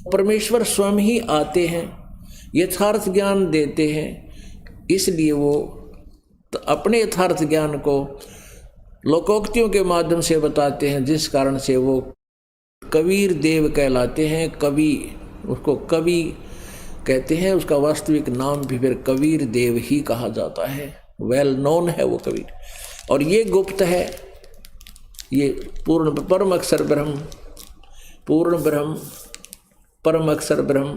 परमेश्वर स्वयं ही आते हैं, यथार्थ ज्ञान देते हैं, इसलिए वो अपने यथार्थ ज्ञान को लोकोक्तियों के माध्यम से बताते हैं, जिस कारण से वो कबीर देव कहलाते हैं। कवि, उसको कवि कहते हैं, उसका वास्तविक नाम भी फिर कबीर देव ही कहा जाता है, वेल नोन है वो कबीर। और ये गुप्त है, ये पूर्ण परम अक्षर ब्रह्म, पूर्ण ब्रह्म, परम अक्षर ब्रह्म,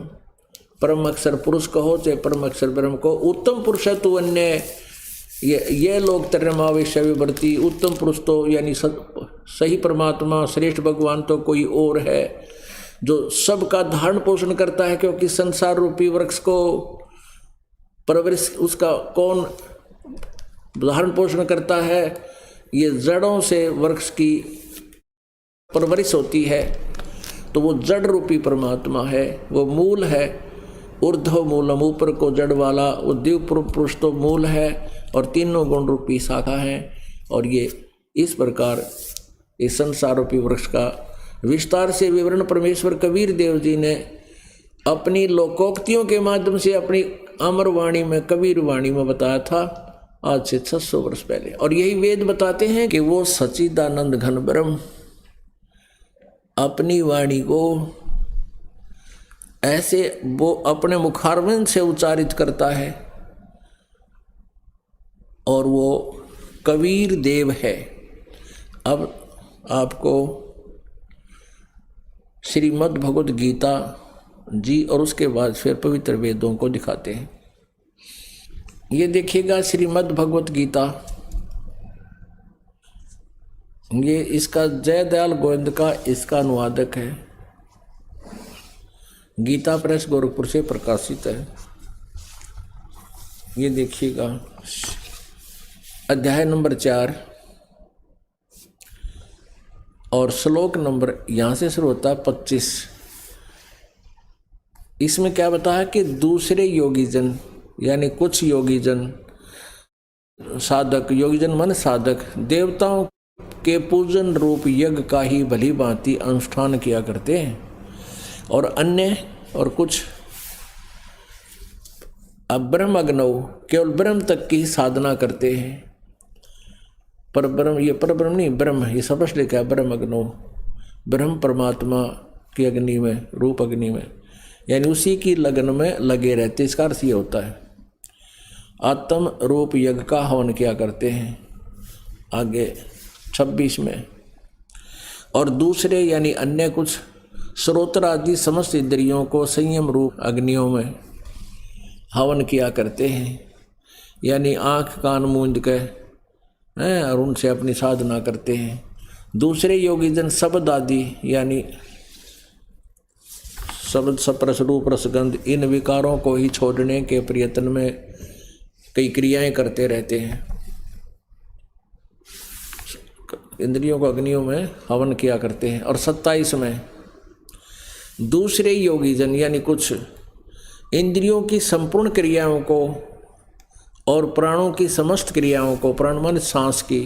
परम अक्षर पुरुष कहो चाहे परम अक्षर ब्रह्म को, उत्तम पुरुष है तो अन्य ये लोग तरमावेश विवर्ती, उत्तम पुरुष तो यानी सही परमात्मा श्रेष्ठ भगवान तो कोई और है जो सबका धारण पोषण करता है, क्योंकि संसार रूपी वृक्ष को परवरिश उसका कौन धारण पोषण करता है? ये जड़ों से वृक्ष की परवरिश होती है, तो वो जड़ रूपी परमात्मा है, वो मूल है। ऊर्ध्व मूलम, ऊपर को जड़ वाला, वो दिव्य पुरुष तो मूल है और तीनों गुण रूपी शाखा है। और ये इस प्रकार इस संसार रूपी वृक्ष का विस्तार से विवरण परमेश्वर कबीर देव जी ने अपनी लोकोक्तियों के माध्यम से अपनी अमर वाणी में, कबीर वाणी में बताया था आज से 600 वर्ष पहले। और यही वेद बताते हैं कि वो सच्चिदानंद घन ब्रह्म अपनी वाणी को ऐसे वो अपने मुखारविंद से उच्चारित करता है, और वो कबीर देव है। अब आपको श्रीमद् भगवद गीता जी और उसके बाद फिर पवित्र वेदों को दिखाते हैं। ये देखिएगा श्रीमद् भगवद गीता, ये इसका जयदयाल गोविंद का इसका अनुवादक है, गीता प्रेस गोरखपुर से प्रकाशित है। ये देखिएगा अध्याय नंबर 4 और श्लोक नंबर यहाँ से शुरू होता है 25। इसमें क्या बताया कि दूसरे योगीजन यानी कुछ योगीजन साधक, योगीजन मन साधक, देवताओं के पूजन रूप यज्ञ का ही भली भांति अनुष्ठान किया करते हैं, और अन्य और कुछ ब्रह्मग्नौ केवल ब्रह्म तक की साधना करते हैं। पर ब्रह्म, ये पर ब्रह्म नहीं, ब्रह्म ये सबसे लिखा है, ब्रह्मग्नौ, ब्रह्म परमात्मा की अग्नि में, रूप अग्नि में, यानी उसी की लगन में लगे रहते। इसका अर्थ ये होता है आत्म रूप यज्ञ का हवन किया करते हैं। आगे 26 में, और दूसरे यानी अन्य कुछ श्रोत्र आदि समस्त इंद्रियों को संयम रूप अग्नियों में हवन किया करते हैं, यानी आँख कान मूंद के और उनसे अपनी साधना करते हैं। दूसरे योगीजन शब्द आदि यानी शब्द सप्रस रूप रसगंध इन विकारों को ही छोड़ने के प्रयत्न में कई क्रियाएं करते रहते हैं। इंद्रियों को अग्नियों में हवन किया करते हैं। और 27 में दूसरे योगीजन यानी कुछ इंद्रियों की संपूर्ण क्रियाओं को और प्राणों की समस्त क्रियाओं को, प्राण मन सांस की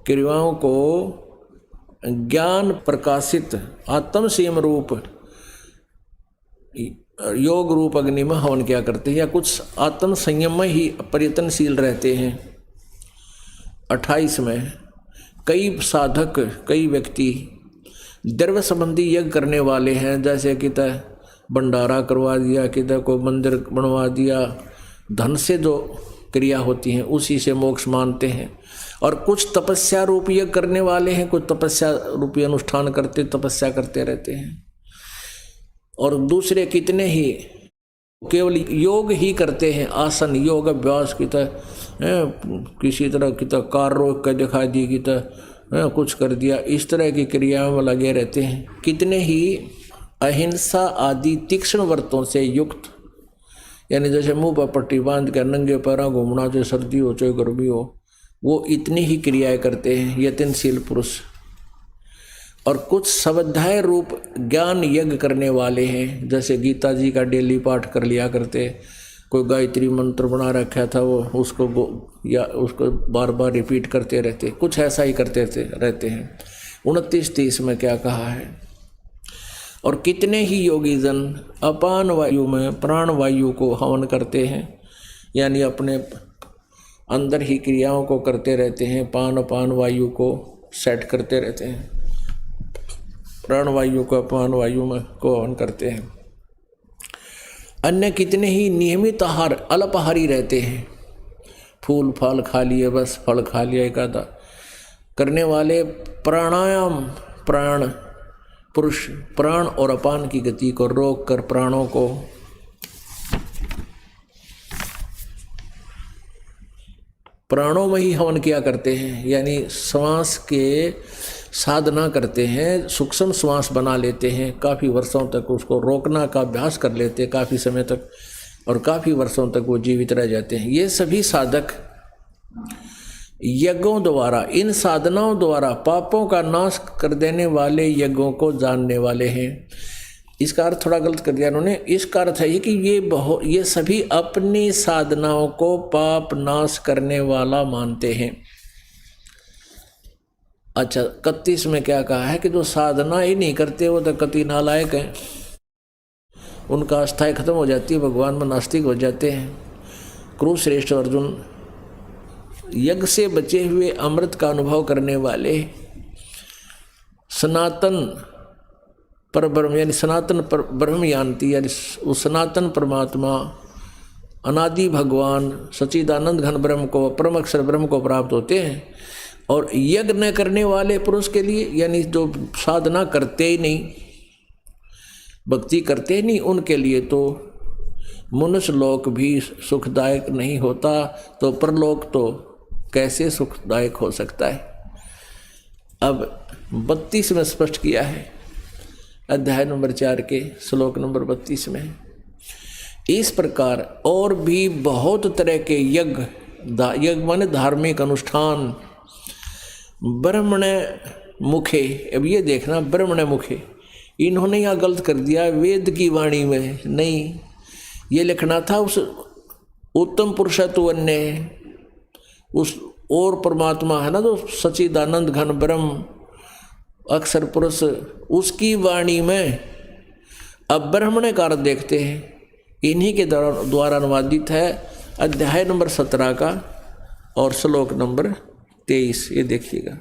क्रियाओं को ज्ञान प्रकाशित आत्म संयम रूप योग रूप अग्नि में हवन किया करते हैं, या कुछ आत्म संयम में ही प्रयत्नशील रहते हैं। 28 में कई साधक, कई व्यक्ति द्रव्य संबंधी यज्ञ करने वाले हैं, जैसे कि भंडारा करवा दिया, किधर को मंदिर बनवा दिया, धन से जो क्रिया होती हैं उसी से मोक्ष मानते हैं। और कुछ तपस्या रूपी यज्ञ करने वाले हैं, कुछ तपस्या रूपी अनुष्ठान करते तपस्या करते रहते हैं। और दूसरे कितने ही केवल योग ही करते हैं, आसन योग अभ्यास की तरह किसी तरह की तरह कार रोक कर दिखा दी, की तरह कुछ कर दिया, इस तरह की क्रियाओं में लगे रहते हैं। कितने ही अहिंसा आदि तीक्ष्ण व्रतों से युक्त, यानी जैसे मुंह पर पट्टी बांध कर नंगे पैरों घूमना, चाहे सर्दी हो चाहे गर्मी हो, वो इतनी ही क्रियाएं करते हैं यत्नशील पुरुष। और कुछ स्वाध्याय रूप ज्ञान यज्ञ करने वाले हैं, जैसे गीता जी का डेली पाठ कर लिया करते, कोई गायत्री मंत्र बना रखा था वो उसको या उसको बार बार रिपीट करते रहते, कुछ ऐसा ही करते रहते हैं। 29-30 में क्या कहा है। और कितने ही योगी जन अपान वायु में प्राण वायु को हवन करते हैं, यानी अपने अंदर ही क्रियाओं को करते रहते हैं, पान अपान वायु को सेट करते रहते हैं, प्राण वायु को अपान वायु में को हवन करते हैं। अन्य कितने ही नियमित आहार अल्पाहारी रहते हैं, फूल फल खा लिए, बस फल खा लिया एक आधा करने वाले, प्राणायाम प्राण पुरुष प्राण और अपान की गति को रोक कर प्राणों को प्राणों में ही हवन किया करते हैं, यानी श्वास के साधना करते हैं, सूक्ष्म श्वास बना लेते हैं, काफ़ी वर्षों तक उसको रोकना का अभ्यास कर लेते हैं काफ़ी समय तक, और काफ़ी वर्षों तक वो जीवित रह जाते हैं। ये सभी साधक यज्ञों द्वारा, इन साधनाओं द्वारा पापों का नाश कर देने वाले यज्ञों को जानने वाले हैं। इसका अर्थ थोड़ा गलत कर दिया इन्होंने। इसका अर्थ है कि ये सभी अपनी साधनाओं को पाप नाश करने वाला मानते हैं। अच्छा, 31 में क्या कहा है कि जो साधना ही नहीं करते वो तो कति नालायक हैं, उनका आस्था खत्म हो जाती है, भगवान में नास्तिक हो जाते हैं। कुरुश्रेष्ठ अर्जुन, यज्ञ से बचे हुए अमृत का अनुभव करने वाले सनातन पर ब्रह्म, यानी सनातन पर ब्रह्म जानती, यानी उस सनातन परमात्मा अनादि भगवान सच्चिदानंद घन ब्रह्म को, परम अक्षर ब्रह्म को प्राप्त होते हैं। और यज्ञ न करने वाले पुरुष के लिए, यानी जो साधना करते ही नहीं, भक्ति करते ही नहीं, उनके लिए तो मनुष्य लोक भी सुखदायक नहीं होता, तो परलोक तो कैसे सुखदायक हो सकता है। अब 32 में स्पष्ट किया है, अध्याय नंबर 4 के श्लोक नंबर 32 में। इस प्रकार और भी बहुत तरह के यज्ञ माने धार्मिक अनुष्ठान, ब्रह्मण मुखे, अब ये देखना ब्रह्मण मुखे, इन्होंने यहाँ गलत कर दिया, वेद की वाणी में नहीं, ये लिखना था उस उत्तम पुरुषत्व अन्य, उस और परमात्मा है ना जो सच्चिदानंद घन ब्रह्म अक्षर पुरुष, उसकी वाणी में। अब ब्रह्मण का अर्थ देखते हैं, इन्हीं के द्वारा अनुवादित है, अध्याय नंबर 17 का और श्लोक नंबर 23। ये देखिएगा,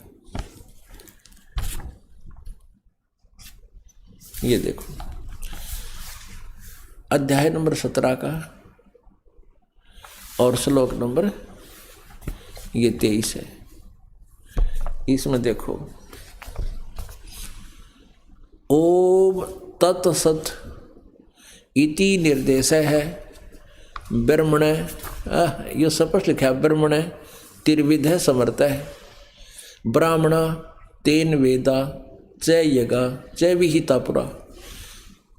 ये देखो अध्याय नंबर 17 का और श्लोक नंबर ये 23 है। इसमें देखो, ओम तत्सत इति निर्देश है ब्रह्मण, ये स्पष्ट लिखा है, ब्रह्मण त्रिविध समर्थ है, ब्राह्मण तेन वेदा च यज्ञा च विहिता पुरा।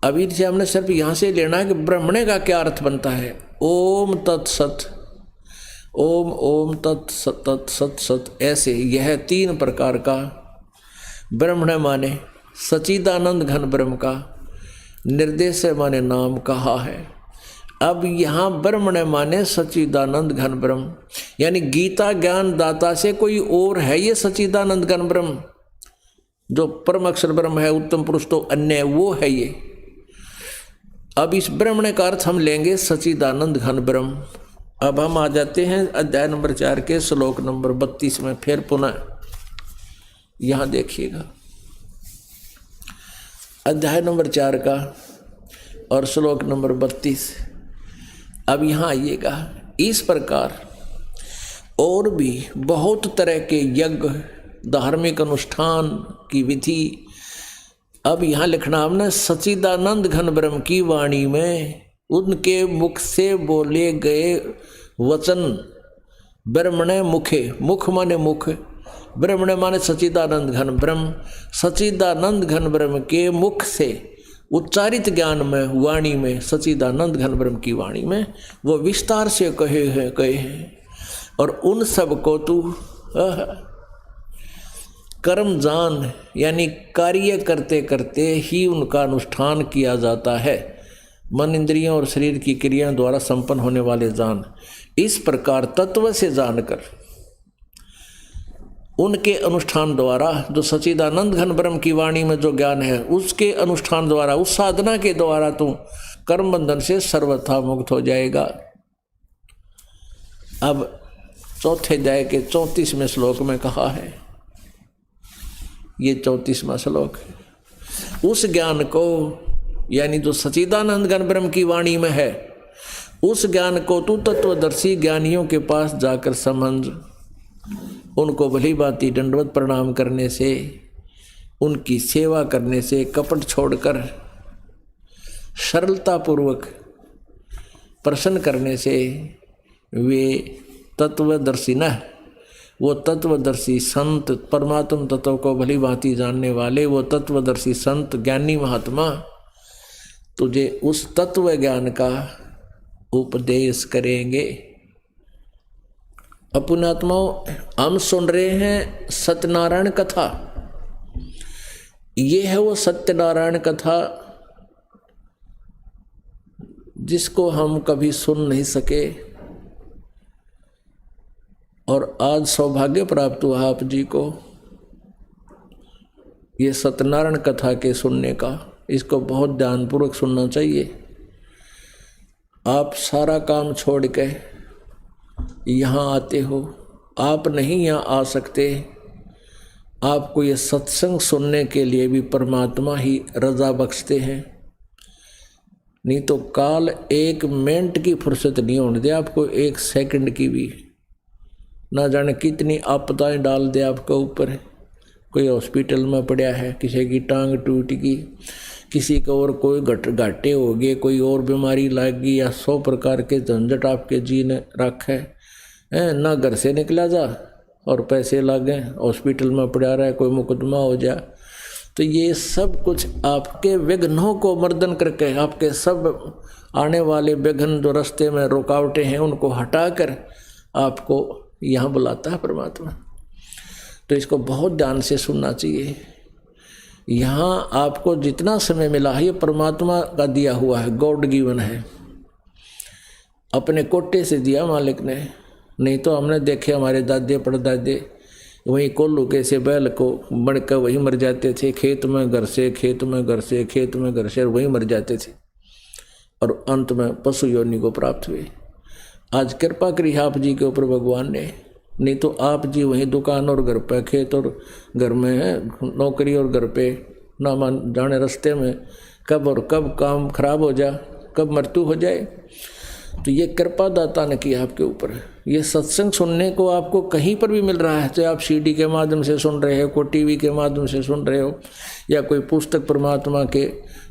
अभी से हमने सिर्फ यहाँ से लेना है कि ब्रह्मण का क्या अर्थ बनता है। ओम तत्सत, ओम ओम तत्सत तत्सत सत, ऐसे यह 3 प्रकार का ब्रह्मण माने सच्चिदानंद घन ब्रह्म का, निर्देश माने नाम कहा है। अब यहाँ ब्रह्मण माने सच्चिदानंद घन ब्रह्म, यानी गीता ज्ञान दाता से कोई और है ये सच्चिदानंद घन ब्रह्म, जो परम अक्षर ब्रह्म है, उत्तम पुरुष तो अन्य वो है ये। अब इस ब्रह्मण का अर्थ हम लेंगे सच्चिदानंद घन ब्रह्म। अब हम आ जाते हैं अध्याय नंबर 4 के श्लोक नंबर 32 में, फिर पुनः यहाँ देखिएगा, अध्याय नंबर 4 का और श्लोक नंबर 32। अब यहाँ आइएगा, इस प्रकार और भी बहुत तरह के यज्ञ धार्मिक अनुष्ठान की विधि। अब यहाँ लिखना हमने सच्चिदानंद घन ब्रह्म की वाणी में उनके मुख से बोले गए वचन, ब्रह्मण मुखे, मुख माने मुख, ब्रह्मण माने सच्चिदानंद घन ब्रह्म, सच्चिदानंद घन ब्रह्म के मुख से उच्चारित ज्ञान में, वाणी में, सच्चिदानंद घन ब्रह्म की वाणी में वो विस्तार से कहे हैं। और उन सब को तू कर्म जान, यानी कार्य करते करते ही उनका अनुष्ठान किया जाता है, मन इंद्रियों और शरीर की क्रियाओं द्वारा संपन्न होने वाले जान। इस प्रकार तत्व से जानकर उनके अनुष्ठान द्वारा, जो सच्चिदानंद घन ब्रह्म की वाणी में जो ज्ञान है उसके अनुष्ठान द्वारा, उस साधना के द्वारा तू कर्म बंधन से सर्वथा मुक्त हो जाएगा। अब चौथे अध्याय के 34वें श्लोक में कहा है, ये 34वां श्लोक, उस ज्ञान को यानी जो सच्चिदानंद घन ब्रह्म की वाणी में है, उस ज्ञान को तू तत्वदर्शी ज्ञानियों के पास जाकर समझ, उनको भली भांति दंडवत प्रणाम करने से, उनकी सेवा करने से, कपट छोड़कर सरलतापूर्वक प्रसन्न करने से वे तत्वदर्शी न, वो तत्वदर्शी संत, परमात्म तत्व को भली भांति जानने वाले वो तत्वदर्शी संत ज्ञानी महात्मा तुझे उस तत्व ज्ञान का उपदेश करेंगे। अपुणात्माओं, हम सुन रहे हैं सत्यनारायण कथा। ये है वो सत्यनारायण कथा जिसको हम कभी सुन नहीं सके, और आज सौभाग्य प्राप्त हुआ आप जी को ये सत्यनारायण कथा के सुनने का। इसको बहुत ध्यानपूर्वक सुनना चाहिए। आप सारा काम छोड़ के यहाँ आते हो, आप नहीं यहाँ आ सकते, आपको ये सत्संग सुनने के लिए भी परमात्मा ही रजा बख्शते हैं। नहीं तो काल एक मिनट की फुर्सत नहीं होने दे आपको, एक सेकंड की भी। ना जाने कितनी आपदाएं डाल दे आपके ऊपर। कोई हॉस्पिटल में पड़ा है, किसी की टांग टूट गई, किसी को और कोई घाटे हो गए, कोई और बीमारी लग गई, या 100 प्रकार के झंझट आपके जी ने रखे हैं। ना घर से निकला जा और पैसे लगे, हॉस्पिटल में पड़ा रहा है, कोई मुकदमा हो जाए। तो ये सब कुछ आपके विघ्नों को मर्दन करके, आपके सब आने वाले विघ्न जो रास्ते में रुकावटें हैं उनको हटाकर आपको यहाँ बुलाता है परमात्मा। तो इसको बहुत ध्यान से सुनना चाहिए। यहाँ आपको जितना समय मिला है ये परमात्मा का दिया हुआ है, गॉड गिवन है, अपने कोटे से दिया मालिक ने। नहीं तो हमने देखे हमारे दादे परदादे वहीं कोल्लू के से बैल को बढ़कर वहीं मर जाते थे, खेत में घर से, खेत में घर से, खेत में घर से, वहीं मर जाते थे और अंत में पशु योनि को प्राप्त हुए। आज कृपा करी आप जी के ऊपर भगवान ने, नहीं तो आप जी वहीं दुकान और घर पे, खेत और घर में है, नौकरी और घर पे, ना मान जाने रास्ते में कब और कब काम खराब हो जाए, कब मृत्यु हो जाए। तो ये कृपा दाता ने किया आपके ऊपर। ये सत्संग सुनने को आपको कहीं पर भी मिल रहा है, चाहे आप सीडी के माध्यम से सुन रहे हो, कोई टीवी के माध्यम से सुन रहे हो, या कोई पुस्तक परमात्मा के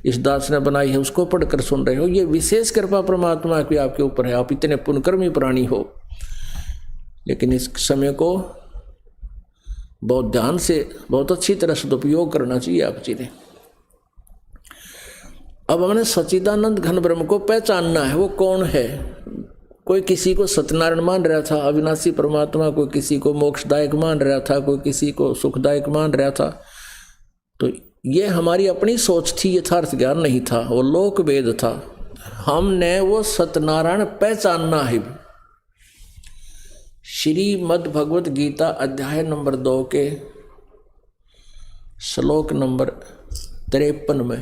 इस दास ने बनाई है उसको पढ़कर सुन रहे हो। ये विशेष कृपा परमात्मा की आपके ऊपर है। आप इतने पुण्यकर्मी प्राणी हो, लेकिन इस समय को बहुत ध्यान से, बहुत अच्छी तरह सदुपयोग करना चाहिए आप जी ने। अब हमने सच्चिदानंद घन ब्रह्म को पहचानना है। वो कौन है? कोई किसी को सत्यनारायण मान रहा था, अविनाशी परमात्मा, कोई किसी को मोक्षदायक मान रहा था, कोई किसी को सुखदायक मान रहा था। तो ये हमारी अपनी सोच थी, यथार्थ ज्ञान नहीं था, वो लोक वेद था। हमने वो सत्यनारायण पहचानना है। श्रीमद् भगवत गीता अध्याय नंबर 2 के श्लोक नंबर 53 में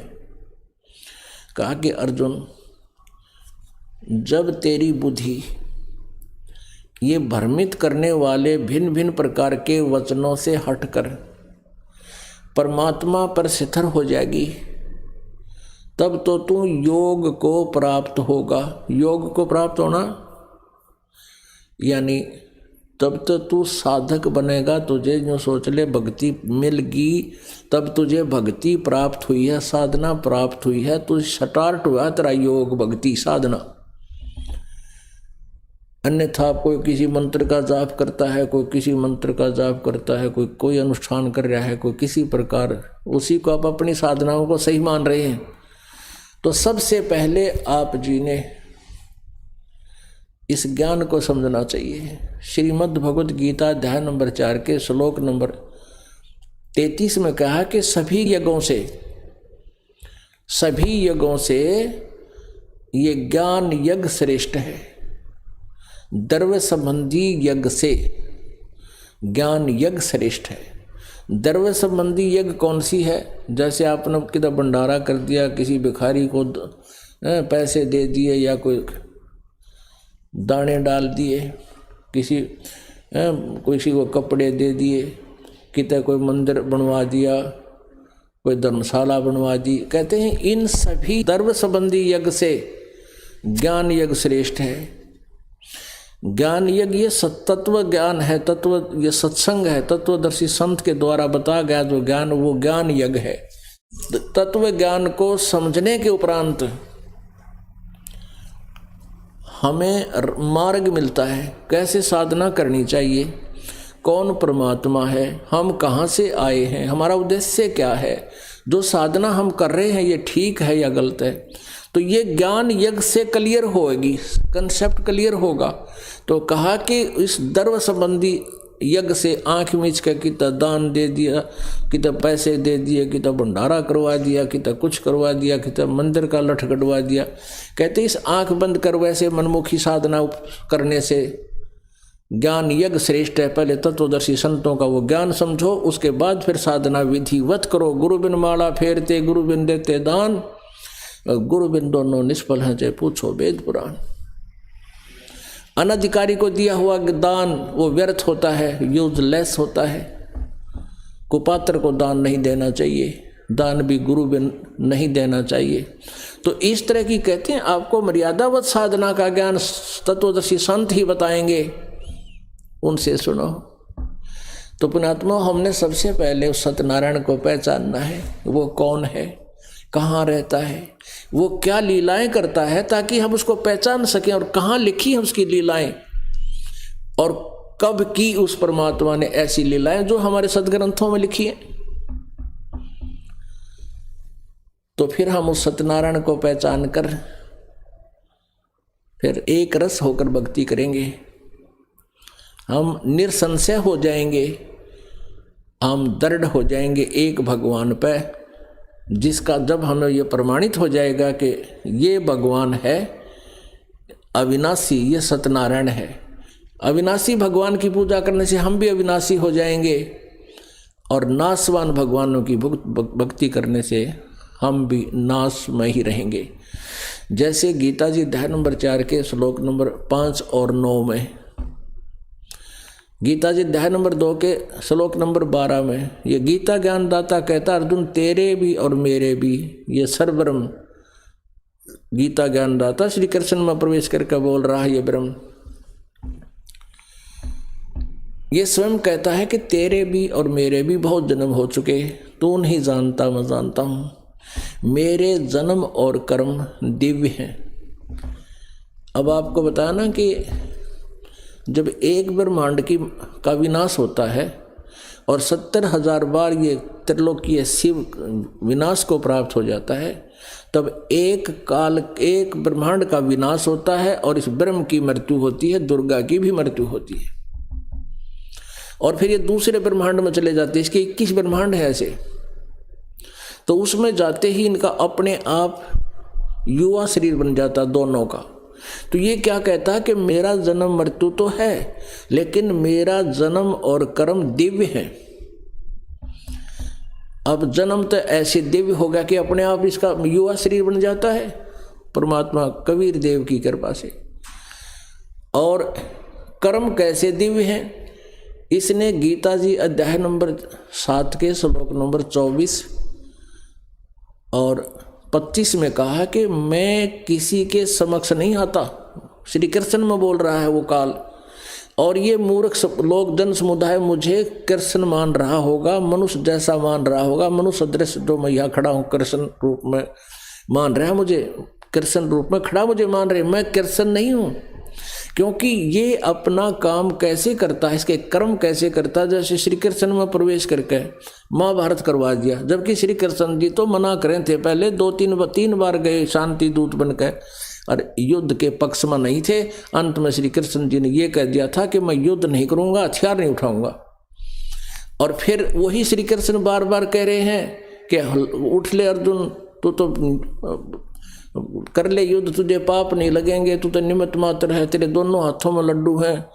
कहा कि अर्जुन, जब तेरी बुद्धि ये भ्रमित करने वाले भिन्न भिन्न प्रकार के वचनों से हटकर परमात्मा पर स्थिर हो जाएगी, तब तो तू योग को प्राप्त होगा। योग को प्राप्त होना यानी तब तो तू साधक बनेगा। तुझे जो सोच ले भक्ति मिलगी, तब तुझे भक्ति प्राप्त हुई है, साधना प्राप्त हुई है, तू स्टार्ट हुआ तेरा योग भक्ति साधना। अन्यथा कोई किसी मंत्र का जाप करता है, कोई किसी मंत्र का जाप करता है, कोई अनुष्ठान कर रहा है, कोई किसी प्रकार, उसी को आप अपनी साधनाओं को सही मान रहे हैं। तो सबसे पहले आप जी ने इस ज्ञान को समझना चाहिए। श्रीमद् भगवत गीता अध्याय नंबर 4 के श्लोक नंबर 33 में कहा कि सभी यज्ञों से ये ज्ञान यज्ञ श्रेष्ठ है। द्रव्य संबंधी यज्ञ से ज्ञान यज्ञ श्रेष्ठ है। द्रव्य संबंधी यज्ञ कौन सी है? जैसे आपने किधर भंडारा कर दिया, किसी भिखारी को पैसे दे दिए या कोई दाने डाल दिए, किसी को कपड़े दे दिए, कितने कोई मंदिर बनवा दिया, कोई धर्मशाला बनवा दी। कहते हैं इन सभी द्रव्य संबंधी यज्ञ से ज्ञान यज्ञ श्रेष्ठ है। ज्ञान यज्ञ ये तत्व ज्ञान है, तत्व ये सत्संग है, तत्वदर्शी संत के द्वारा बताया गया जो ज्ञान, वो ज्ञान यज्ञ है। तत्व ज्ञान को समझने के उपरांत हमें मार्ग मिलता है, कैसे साधना करनी चाहिए, कौन परमात्मा है, हम कहाँ से आए हैं, हमारा उद्देश्य क्या है, जो साधना हम कर रहे हैं ये ठीक है या गलत है। तो ये ज्ञान यज्ञ से क्लियर होगी, कंसेप्ट क्लियर होगा। तो कहा कि इस द्रव्य संबंधी यज्ञ से आँख मीच के कितना दान दे दिया, कितना पैसे दे दिए, कितना भंडारा करवा दिया, कितना कुछ करवा दिया, कितना मंदिर का लठ कटवा दिया। कहते इस आँख बंद कर वैसे मनमुखी साधना करने से ज्ञान यज्ञ श्रेष्ठ है। पहले तत्वदर्शी संतों का वो ज्ञान समझो, उसके बाद फिर साधना विधिवत करो। गुरु बिन माला फेरते, गुरु बिन देते दान, गुरु बिन दोनों निष्फल हैं, चाहे पूछो वेद पुराण। अनधिकारी को दिया हुआ दान वो व्यर्थ होता है, यूजलेस होता है। कुपात्र को दान नहीं देना चाहिए, दान भी गुरु बिन नहीं देना चाहिए। तो इस तरह की कहते हैं आपको मर्यादावत साधना का ज्ञान तत्वदर्शी संत ही बताएंगे, उनसे सुनो। तो पुण्यात्मा, हमने सबसे पहले उस सत्यनारायण को पहचानना है। वो कौन है, कहाँ रहता है, वो क्या लीलाएं करता है, ताकि हम उसको पहचान सकें। और कहाँ लिखी है उसकी लीलाएं, और कब की उस परमात्मा ने ऐसी लीलाएं जो हमारे सदग्रंथों में लिखी है। तो फिर हम उस सत्यनारायण को पहचान कर फिर एक रस होकर भक्ति करेंगे। हम निसंशय हो जाएंगे, हम दृढ़ हो जाएंगे एक भगवान पे, जिसका जब हमें ये प्रमाणित हो जाएगा कि ये भगवान है अविनाशी, ये सत्यनारायण है। अविनाशी भगवान की पूजा करने से हम भी अविनाशी हो जाएंगे, और नाशवान भगवानों की भक्ति करने से हम भी नाश में ही रहेंगे। जैसे गीता जी अध्याय नंबर 4 के श्लोक नंबर 5 और 9 में, गीता जी अध्याय नंबर 2 के श्लोक नंबर 12 में ये गीता ज्ञानदाता कहता, अर्जुन तेरे भी और मेरे भी ये सर्वब्रह्म। गीता ज्ञानदाता श्री कृष्ण में प्रवेश करके बोल रहा है ये ब्रह्म। ये स्वयं कहता है कि तेरे भी और मेरे भी बहुत जन्म हो चुके, तू नहीं जानता मैं जानता हूँ। मेरे जन्म और कर्म दिव्य हैं। अब आपको बताया ना कि जब एक ब्रह्मांड का विनाश होता है और 70,000 बार ये त्रिलोकीय शिव विनाश को प्राप्त हो जाता है, तब एक ब्रह्मांड का विनाश होता है और इस ब्रह्म की मृत्यु होती है, दुर्गा की भी मृत्यु होती है। और फिर ये दूसरे ब्रह्मांड में चले जाते हैं। इसके 21 ब्रह्मांड है ऐसे। तो उसमें जाते ही इनका अपने आप युवा शरीर बन जाता दोनों का। तो ये क्या कहता है कि मेरा जन्म मृत्यु तो है, लेकिन मेरा जन्म और कर्म दिव्य है। अब जन्म तो ऐसे दिव्य हो गया कि अपने आप इसका युवा शरीर बन जाता है परमात्मा कबीर देव की कृपा से। और कर्म कैसे दिव्य हैं, इसने गीता जी अध्याय नंबर 7 के श्लोक नंबर 24 और 25 में कहा कि मैं किसी के समक्ष नहीं आता। श्री कृष्ण में बोल रहा है वो काल। और ये मूर्ख लोग जन समुदाय मुझे कृष्ण मान रहा होगा, मनुष्य जैसा मान रहा होगा, मनुष्य सदृश जो मैं यहाँ खड़ा हूँ कृष्ण रूप में मान रहा है मुझे, कृष्ण रूप में खड़ा मुझे मान रहे। मैं कृष्ण नहीं हूँ, क्योंकि ये अपना काम कैसे करता है, इसके कर्म कैसे करता है। जैसे श्री कृष्ण में प्रवेश करके महाभारत करवा दिया, जबकि श्री कृष्ण जी तो मना करें थे। पहले 2-3 बार गए शांति दूत बनकर और युद्ध के पक्ष में नहीं थे। अंत में श्री कृष्ण जी ने ये कह दिया था कि मैं युद्ध नहीं करूँगा, हथियार नहीं उठाऊँगा। और फिर वही श्री कृष्ण बार बार कह रहे हैं कि उठ ले अर्जुन, तू तो कर ले युद्ध, तुझे पाप नहीं लगेंगे, तू तो निमित्त मात्र है, तेरे दोनों हाथों में लड्डू हैं,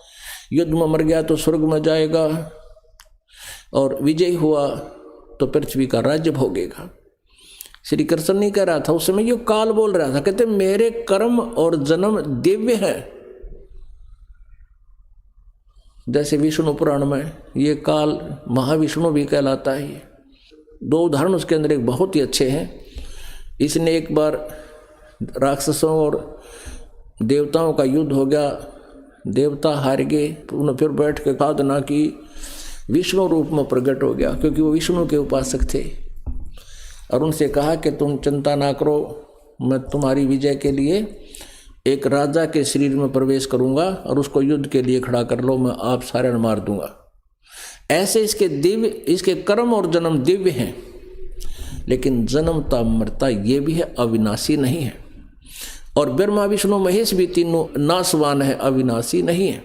युद्ध में मर गया तो स्वर्ग में जाएगा, और विजयी हुआ तो पृथ्वी का राज्य भोगेगा। श्री कृष्ण नहीं कह रहा था उस समय, ये काल बोल रहा था। कहते मेरे कर्म और जन्म दिव्य है। जैसे विष्णु पुराण में ये काल महाविष्णु भी कहलाता है। ये दो उदाहरण उसके अंदर एक बहुत ही अच्छे हैं। इसने एक बार राक्षसों और देवताओं का युद्ध हो गया, देवता हार गए, तो उन्होंने फिर बैठ के साधना की, विष्णु रूप में प्रकट हो गया, क्योंकि वो विष्णु के उपासक थे। और उनसे कहा कि तुम चिंता ना करो, मैं तुम्हारी विजय के लिए एक राजा के शरीर में प्रवेश करूंगा और उसको युद्ध के लिए खड़ा कर लो, मैं आप सारे मार दूंगा। ऐसे इसके कर्म और जन्म दिव्य हैं, लेकिन जन्मता मरता ये भी है, अविनाशी नहीं है। और ब्रह्मा विष्णु महेश भी तीनों नाशवान है, अविनाशी नहीं है।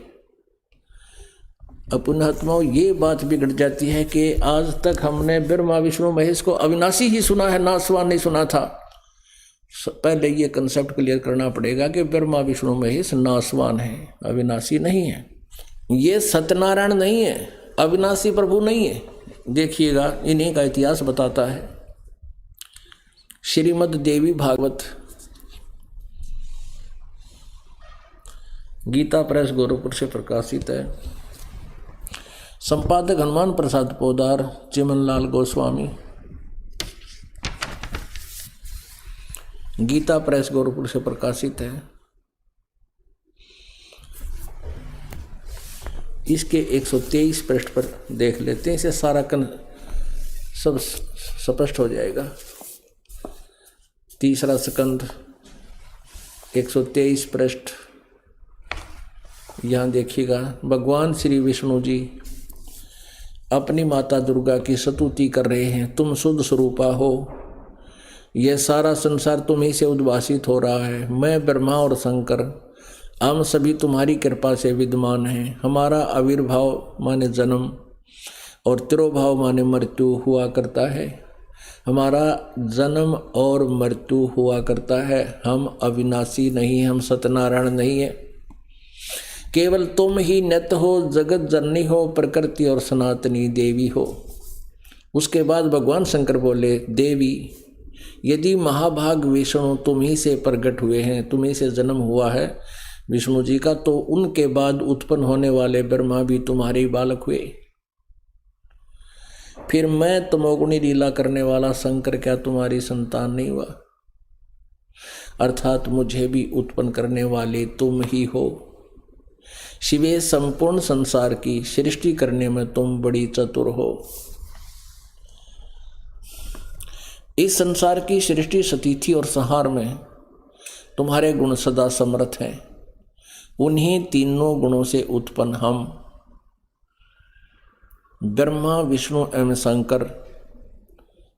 पुण्यात्माओं, ये बात बिगड़ जाती है कि आज तक हमने ब्रह्मा विष्णु महेश को अविनाशी ही सुना है, नाशवान नहीं सुना था। पहले ये कंसेप्ट क्लियर करना पड़ेगा कि ब्रह्मा विष्णु महेश नाशवान है, अविनाशी नहीं है। ये सत्यनारायण नहीं है, अविनाशी प्रभु नहीं है। देखिएगा, इन्हीं का इतिहास बताता है। श्रीमद् देवी भागवत, गीता प्रेस गोरखपुर से प्रकाशित है। संपादक हनुमान प्रसाद पोदार, चिमनलाल गोस्वामी। गीता प्रेस गोरखपुर से प्रकाशित है। इसके 123 पृष्ठ पर देख लेते हैं, इसे सारा सब स्पष्ट हो जाएगा। तीसरा स्कंद 123 पृष्ठ। यहाँ देखिएगा, भगवान श्री विष्णु जी अपनी माता दुर्गा की स्तुति कर रहे हैं। तुम शुद्ध स्वरूपा हो, यह सारा संसार तुम्ही से उद्भासित हो रहा है। मैं ब्रह्मा और शंकर हम सभी तुम्हारी कृपा से विद्यमान हैं। हमारा आविर्भाव माने जन्म और तिरोभाव माने मृत्यु हुआ करता है। हमारा जन्म और मृत्यु हुआ करता है। हम अविनाशी नहीं, हम सत्यनारायण नहीं है। केवल तुम ही नित्य हो, जगत जननी हो, प्रकृति और सनातनी देवी हो। उसके बाद भगवान शंकर बोले, देवी यदि महाभाग विष्णु तुम ही से प्रकट हुए हैं, तुम्ही से जन्म हुआ है विष्णु जी का, तो उनके बाद उत्पन्न होने वाले ब्रह्मा भी तुम्हारे बालक हुए। फिर मैं तमोगुणी लीला करने वाला शंकर क्या तुम्हारी संतान नहीं हुआ? अर्थात मुझे भी उत्पन्न करने वाले तुम ही हो। शिवे संपूर्ण संसार की सृष्टि करने में तुम बड़ी चतुर हो। इस संसार की सृष्टि स्थिति और संहार में तुम्हारे गुण सदा समर्थ हैं। उन्हीं तीनों गुणों से उत्पन्न हम ब्रह्मा विष्णु एवं शंकर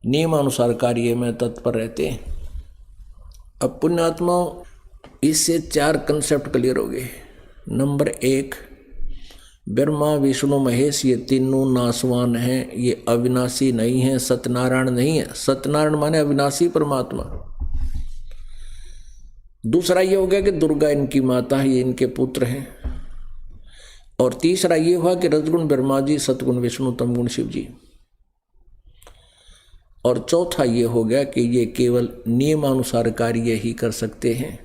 नियमानुसार कार्य में तत्पर रहते हैं। अब पुण्यात्माओं, इससे 4 कंसेप्ट क्लियर हो गए। नंबर 1, ब्रह्मा विष्णु महेश ये तीनों नाशवान हैं, ये अविनाशी नहीं है, सत्यनारायण नहीं है। सत्यनारायण माने अविनाशी परमात्मा। दूसरा ये हो गया कि दुर्गा इनकी माता है, ये इनके पुत्र हैं। और तीसरा ये हुआ कि रजगुण ब्रह्मा जी, सतगुण विष्णु, तमगुण शिव जी। और चौथा ये हो गया कि ये केवल नियमानुसार कार्य ही कर सकते हैं।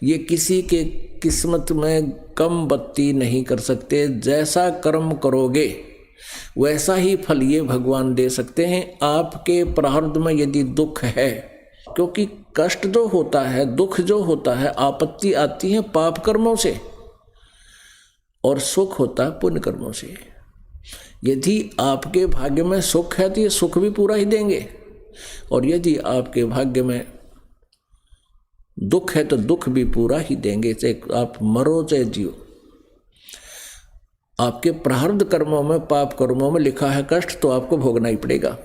ये किसी के किस्मत में कम बत्ती नहीं कर सकते। जैसा कर्म करोगे वैसा ही फल ये भगवान दे सकते हैं। आपके प्रारब्ध में यदि दुख है, क्योंकि कष्ट जो होता है, दुख जो होता है, आपत्ति आती है पाप कर्मों से, और सुख होता है पुण्य कर्मों से। यदि आपके भाग्य में सुख है तो ये सुख भी पूरा ही देंगे, और यदि आपके भाग्य में दुख है तो दुख भी पूरा ही देंगे, चाहे आप मरो चाहे जियो। आपके प्रारब्ध कर्मों में, पाप कर्मों में लिखा है कष्ट, तो आपको भोगना ही पड़ेगा।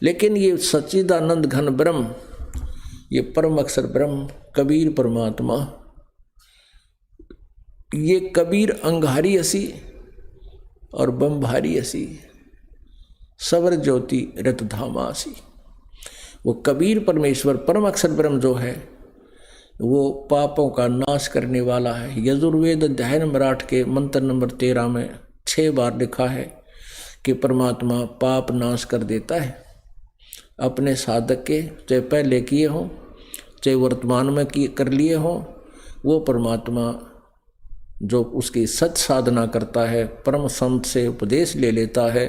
लेकिन ये सच्चिदानंद घन ब्रह्म, ये परम अक्षर ब्रह्म कबीर परमात्मा, ये कबीर अंगारी असी और बम्भारी असी, सवर ज्योति रतधामा असी। वो कबीर परमेश्वर परम अक्षर ब्रह्म जो है, वो पापों का नाश करने वाला है। यजुर्वेद अध्याय नंबर 8 के मंत्र नंबर 13 में 6 बार लिखा है कि परमात्मा पाप नाश कर देता है अपने साधक के, चाहे पहले किए हों चाहे वर्तमान में कर लिए हों। वो परमात्मा जो उसकी सच साधना करता है, परम संत से उपदेश ले लेता है,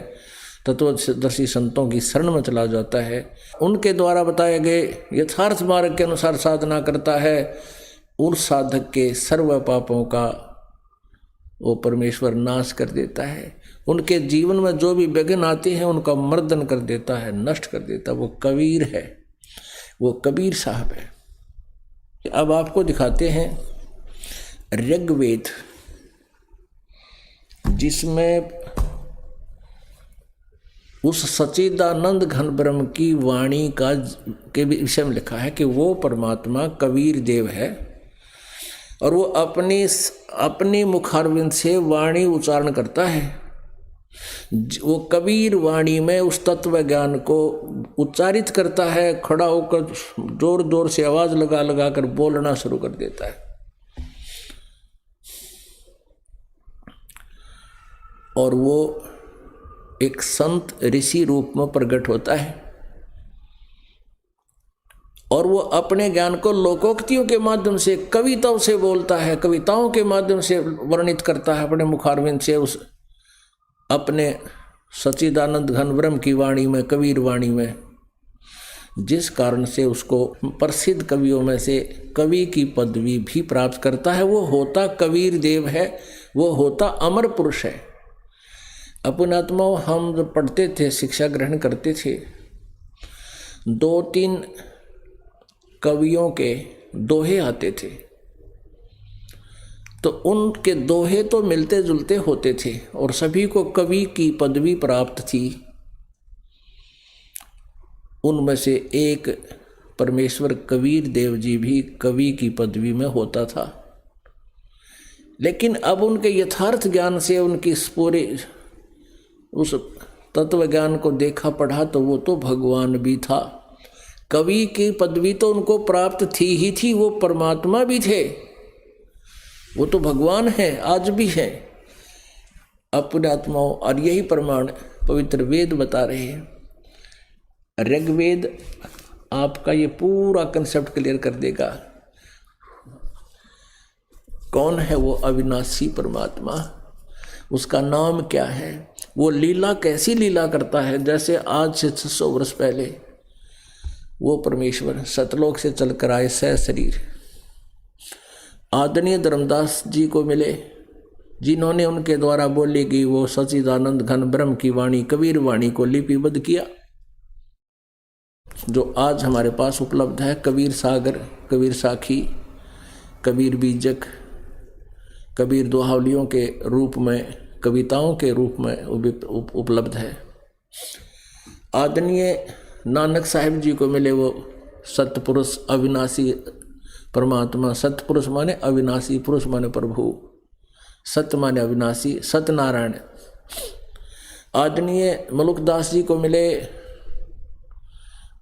तत्वदर्शी संतों की शरण में चला जाता है, उनके द्वारा बताए गए यथार्थ मार्ग के अनुसार साधना करता है, उस साधक के सर्व पापों का वो परमेश्वर नाश कर देता है। उनके जीवन में जो भी विघ्न आते हैं उनका मर्दन कर देता है, नष्ट कर देता है। वो कबीर है, वो कबीर साहब है। अब आपको दिखाते हैं ऋग्वेद, जिसमें उस सच्चिदानंद घन ब्रह्म की वाणी का के विषय में लिखा है कि वो परमात्मा कबीर देव है और वो अपनी मुखारविंद से वाणी उच्चारण करता है। वो कबीर वाणी में उस तत्व ज्ञान को उच्चारित करता है, खड़ा होकर जोर जोर से आवाज लगा लगा कर बोलना शुरू कर देता है। और वो एक संत ऋषि रूप में प्रकट होता है और वो अपने ज्ञान को लोकोक्तियों के माध्यम से, कविताओं से बोलता है, कविताओं के माध्यम से वर्णित करता है अपने मुखारविंद से, उस अपने सच्चिदानंद घन ब्रह्म की वाणी में, कबीर वाणी में, जिस कारण से उसको प्रसिद्ध कवियों में से कवि की पदवी भी प्राप्त करता है। वो होता कबीर देव है, वो होता अमर पुरुष है। अपने आत्माओं, हम जब पढ़ते थे, शिक्षा ग्रहण करते थे, 2-3 कवियों के दोहे आते थे, तो उनके दोहे तो मिलते जुलते होते थे और सभी को कवि की पदवी प्राप्त थी। उनमें से एक परमेश्वर कबीर देव जी भी कवि की पदवी में होता था। लेकिन अब उनके यथार्थ ज्ञान से, उनकी पूरे उस तत्व ज्ञान को देखा पढ़ा तो वो तो भगवान भी था। कवि की पदवी तो उनको प्राप्त थी ही थी, वो परमात्मा भी थे, वो तो भगवान है, आज भी है अपने आत्माओं। और यही प्रमाण पवित्र वेद बता रहे हैं। ऋग्वेद आपका ये पूरा कंसेप्ट क्लियर कर देगा। कौन है वो अविनाशी परमात्मा, उसका नाम क्या है, वो लीला कैसी लीला करता है। जैसे आज से 600 वर्ष पहले वो परमेश्वर सतलोक से चलकर आए सशरीर, आदरणीय धर्मदास जी को मिले, जिन्होंने उनके द्वारा बोली गई वो सच्चिदानंद घन ब्रह्म की वाणी, कबीर वाणी को लिपिबद्ध किया, जो आज हमारे पास उपलब्ध है। कबीर सागर, कबीर साखी, कबीर बीजक, कबीर दोहावलियों के रूप में, कविताओं के रूप में उपलब्ध है। आदरणीय नानक साहिब जी को मिले वो सतपुरुष, अविनाशी परमात्मा। सतपुरुष माने अविनाशी, पुरुष माने प्रभु, सत्य माने अविनाशी, सत्यनारायण। आदरणीय मलुकदास जी को मिले,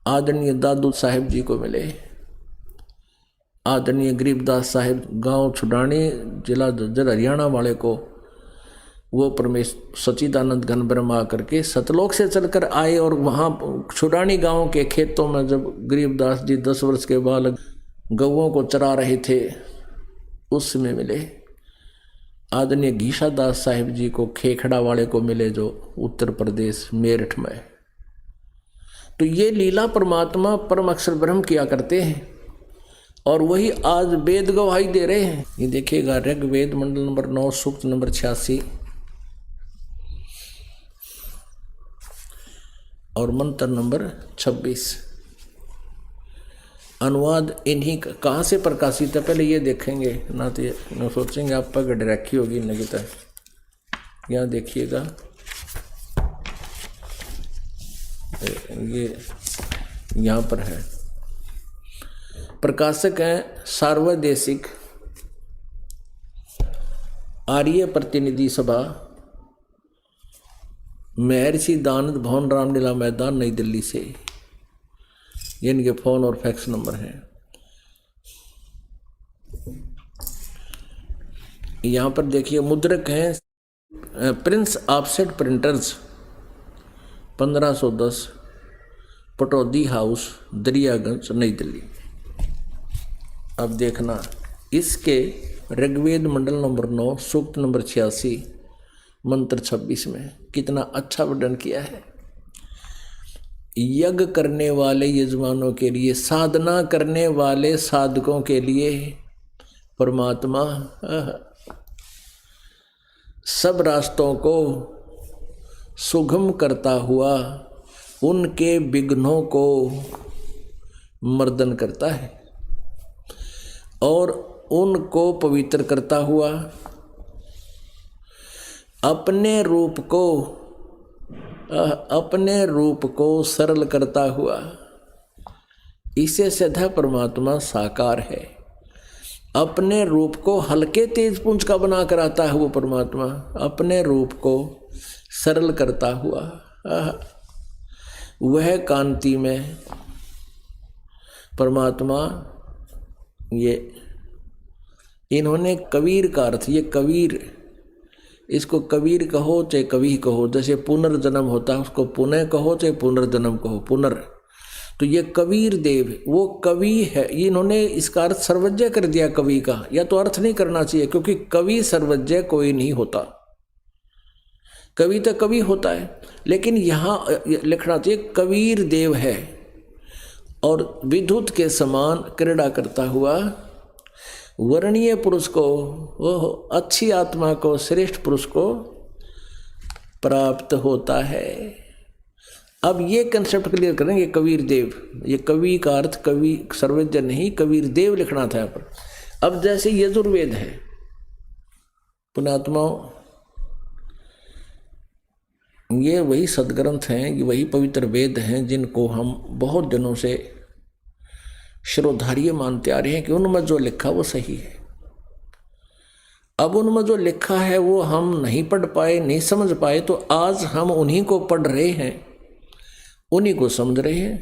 आदरणीय दादू साहिब जी को मिले, आदरणीय गरीबदास साहिब गांव छुडानी, जिला झज्जर, हरियाणा वाले को वो परमेश्वर सच्चिदानंद घन ब्रह्म आकर के सतलोक से चलकर आए और वहाँ छुडानी गांव के खेतों में जब गरीबदास जी 10 वर्ष के बालक गौओं को चरा रहे थे, उस समय मिले। आदरणीय घीसादास साहिब जी को खेखड़ा वाले को मिले, जो उत्तर प्रदेश मेरठ में। तो ये लीला परमात्मा परम अक्षर ब्रह्म किया करते हैं और वही आज वेद गवाही दे रहे हैं। ये देखिएगा ऋग्वेद मंडल नंबर 9 सूक्त नंबर 86 और मंत्र नंबर 26। अनुवाद इन्हीं कहाँ से प्रकाशित है पहले ये देखेंगे ना, तो ये सोचेंगे आप पर गड़ रखी होगी नगिता। यहाँ देखिएगा, ये यहाँ पर है। प्रकाशक हैं सार्वदेशिक आर्य प्रतिनिधि सभा, महर्षि दानंद भवन, रामलीला मैदान, नई दिल्ली से। ये इनके फ़ोन और फैक्स नंबर हैं। यहाँ पर देखिए मुद्रक हैं Prince offset printers 1510 Pataudi house Daryaganj नई दिल्ली। अब देखना इसके ऋग्वेद मंडल नंबर 9 सूक्त नंबर 86 मंत्र 26 में कितना अच्छा वर्णन किया है। यज्ञ करने वाले यजमानों के लिए, साधना करने वाले साधकों के लिए परमात्मा सब रास्तों को सुगम करता हुआ उनके विघ्नों को मर्दन करता है और उनको पवित्र करता हुआ अपने रूप को सरल करता हुआ, इसे सदा परमात्मा साकार है। अपने रूप को हल्के तेज पुंज का बना कर आता है वो परमात्मा, अपने रूप को सरल करता हुआ वह कांति में परमात्मा। ये इन्होंने कबीर का अर्थ, ये कबीर, इसको कबीर कहो चाहे कवि कहो, जैसे पुनर्जन्म होता है उसको पुनः कहो चाहे पुनर्जन्म कहो, पुनर्। तो ये कबीर देव वो कवि है। इन्होंने इसका अर्थ सर्वज्ञ कर दिया कवि का, या तो अर्थ नहीं करना चाहिए क्योंकि कवि सर्वज्ञ कोई नहीं होता। कवि तो कवि होता है, लेकिन यहाँ लिखना चाहिए कबीर देव है और विद्युत के समान क्रीड़ा करता हुआ वर्णीय पुरुष को, वो अच्छी आत्मा को, श्रेष्ठ पुरुष को प्राप्त होता है। अब ये कंसेप्ट क्लियर करेंगे कबीर देव। ये कवि का अर्थ कवि सर्वज्ञ नहीं, कबीर देव लिखना था यहाँ पर। अब जैसे यजुर्वेद है, पुण्यात्माओं, ये वही सदग्रंथ हैं, ये वही पवित्र वेद हैं जिनको हम बहुत दिनों से शिरोधार्य मानते आ रहे हैं कि उनमें जो लिखा वो सही है। अब उनमें जो लिखा है वो हम नहीं पढ़ पाए, नहीं समझ पाए, तो आज हम उन्हीं को पढ़ रहे हैं, उन्हीं को समझ रहे हैं।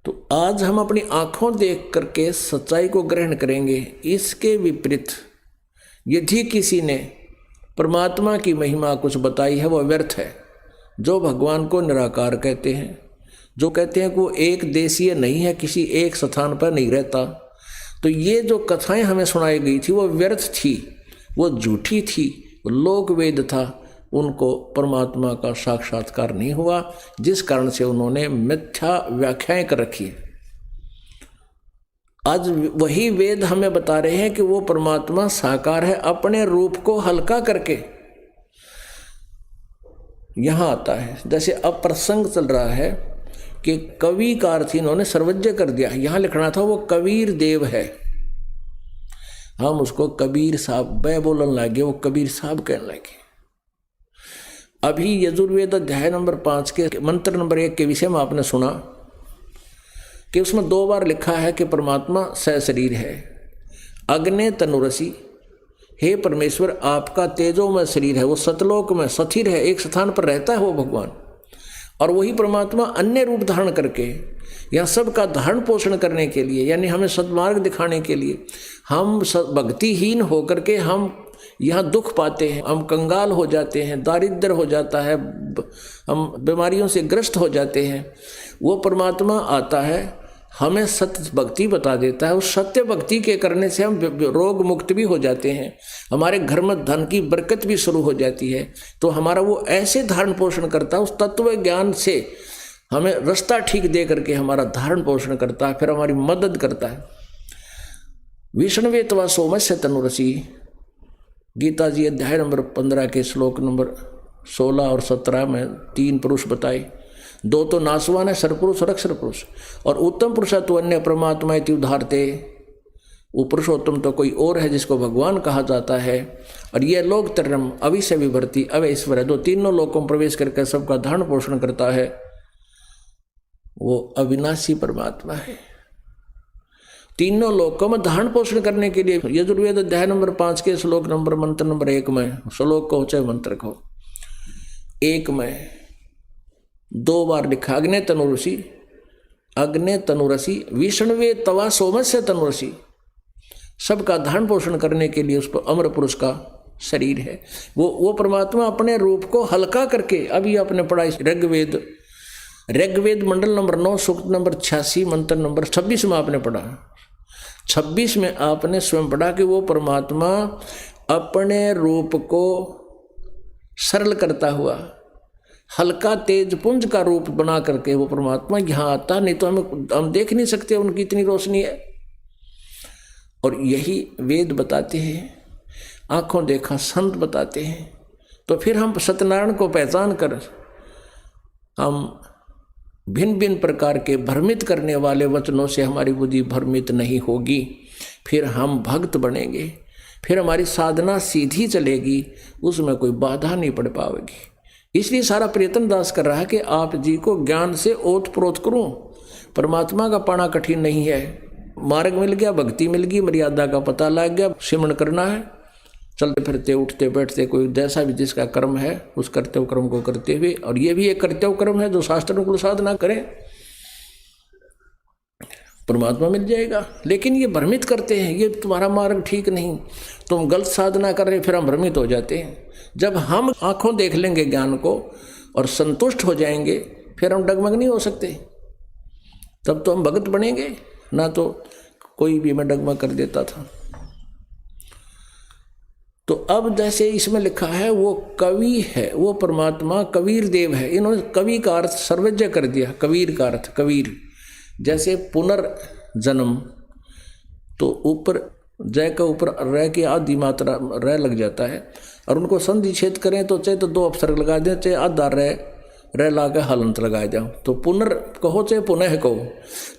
तो आज हम अपनी आंखों देख करके सच्चाई को ग्रहण करेंगे। इसके विपरीत यदि किसी ने परमात्मा की महिमा कुछ बताई है वो व्यर्थ है। जो भगवान को निराकार कहते हैं, जो कहते हैं कि वो एक देशीय नहीं है, किसी एक स्थान पर नहीं रहता, तो ये जो कथाएं हमें सुनाई गई थी वो व्यर्थ थी, वो झूठी थी, वो लोक वेद था, उनको परमात्मा का साक्षात्कार नहीं हुआ, जिस कारण से उन्होंने मिथ्या व्याख्याएं कर रखी है। आज वही वेद हमें बता रहे हैं कि वो परमात्मा साकार है, अपने रूप को हल्का करके यहाँ आता है। जैसे अब प्रसंग चल रहा है कि कवि का अर्थ इन्होंने सर्वज्ञ कर दिया, यहाँ लिखना था वो कबीर देव है, हम उसको कबीर साहब बै बोलने लगे, वो कबीर साहब कहने लगे। अभी यजुर्वेद अध्याय नंबर 5 के मंत्र नंबर 1 के विषय में आपने सुना कि उसमें 2 बार लिखा है कि परमात्मा सशरीर है। अग्ने तनुरसी, हे परमेश्वर आपका तेजोमय शरीर है, वो सतलोक में स्थिर है, एक स्थान पर रहता है वो भगवान। और वही परमात्मा अन्य रूप धारण करके यहाँ सबका धारण पोषण करने के लिए, यानी हमें सद्मार्ग दिखाने के लिए, हम भक्तिहीन होकर के हम यहाँ दुख पाते हैं, हम कंगाल हो जाते हैं, दारिद्र हो जाता है, हम बीमारियों से ग्रस्त हो जाते हैं, वो परमात्मा आता है, हमें सत्य भक्ति बता देता है। उस सत्य भक्ति के करने से हम रोग मुक्त भी हो जाते हैं, हमारे घर में धन की बरकत भी शुरू हो जाती है। तो हमारा वो ऐसे धारण पोषण करता है, उस तत्व ज्ञान से हमें रास्ता ठीक दे करके हमारा धारण पोषण करता है, फिर हमारी मदद करता है। विष्णवे तवा सोमस्य तनुरसी, गीता जी अध्याय नंबर 15 के श्लोक नंबर 16 और 17 में 3 पुरुष बताए। 2 तो नासवान है, सरपुरुष और अक्षर पुरुष, और उत्तम पुरुष तो अन्य परमात्मा इति उदाहरते, वो पुरुषोत्तम तो कोई और है जिसको भगवान कहा जाता है। और ये लोक तरम अविश्य विभर्ति अवैश्वर है, 2 लोकों में प्रवेश करके सबका धारण पोषण करता है, वो अविनाशी परमात्मा है। 3 लोकों में धारण पोषण करने के लिए यजुर्वेद अध्याय नंबर 5 के श्लोक नंबर मंत्र नंबर 1 में, श्लोक को चाहे मंत्र को, 1 में 2 बार लिखा अग्ने तनुरसी, अग्ने तनुरसी, विष्णवे तवा सोमस्य तनुरसी, सबका धारण पोषण करने के लिए उस पर अमर पुरुष का शरीर है। वो परमात्मा अपने रूप को हल्का करके, अभी आपने पढ़ा ऋग्वेद मंडल नंबर 9 सूक्त नंबर 86 मंत्र नंबर 26 में आपने पढ़ा, 26 में आपने स्वयं पढ़ा कि वो परमात्मा अपने रूप को सरल करता हुआ हल्का तेज पुंज का रूप बना करके वो परमात्मा यहाँ आता, नहीं तो हम देख नहीं सकते उनकी इतनी रोशनी है। और यही वेद बताते हैं, आंखों देखा संत बताते हैं। तो फिर हम सत्यनारायण को पहचान कर हम भिन्न भिन्न प्रकार के भ्रमित करने वाले वचनों से हमारी बुद्धि भ्रमित नहीं होगी, फिर हम भक्त बनेंगे, फिर हमारी साधना सीधी चलेगी, उसमें कोई बाधा नहीं पड़ पाएगी। इसलिए सारा प्रयत्न दास कर रहा है कि आप जी को ज्ञान से ओत प्रोत करूं। परमात्मा का पाना कठिन नहीं है, मार्ग मिल गया, भक्ति मिल गई, मर्यादा का पता लग गया, सिमरण करना है, चलते फिरते उठते बैठते कोई जैसा भी जिसका कर्म है उस कर्तव्य कर्म को करते हुए, और ये भी एक कर्तव्य कर्म है जो शास्त्रों साधना करें, परमात्मा मिल जाएगा। लेकिन ये भ्रमित करते हैं, ये तुम्हारा मार्ग ठीक नहीं, तुम गलत साधना कर रहे, फिर हम भ्रमित हो जाते हैं। जब हम आंखों देख लेंगे ज्ञान को और संतुष्ट हो जाएंगे, फिर हम डगमग नहीं हो सकते, तब तो हम भगत बनेंगे, ना तो कोई भी मैं डगमग कर देता था। तो अब जैसे इसमें लिखा है वो कवि है, वो परमात्मा कबीर देव है। इन्होंने कवि का अर्थ सर्वज्ञ कर दिया, कबीर का अर्थ कबीर। जैसे पुनर्जन्म, तो ऊपर जय का ऊपर रह की आधी मात्रा रह लग जाता है, और उनको संधि छेद करें तो चाहे तो 2 अक्षर लगा दें, चाहे आधा रह ला के हलंत लगा जाओ, तो पुनर कहो चाहे पुनः कहो।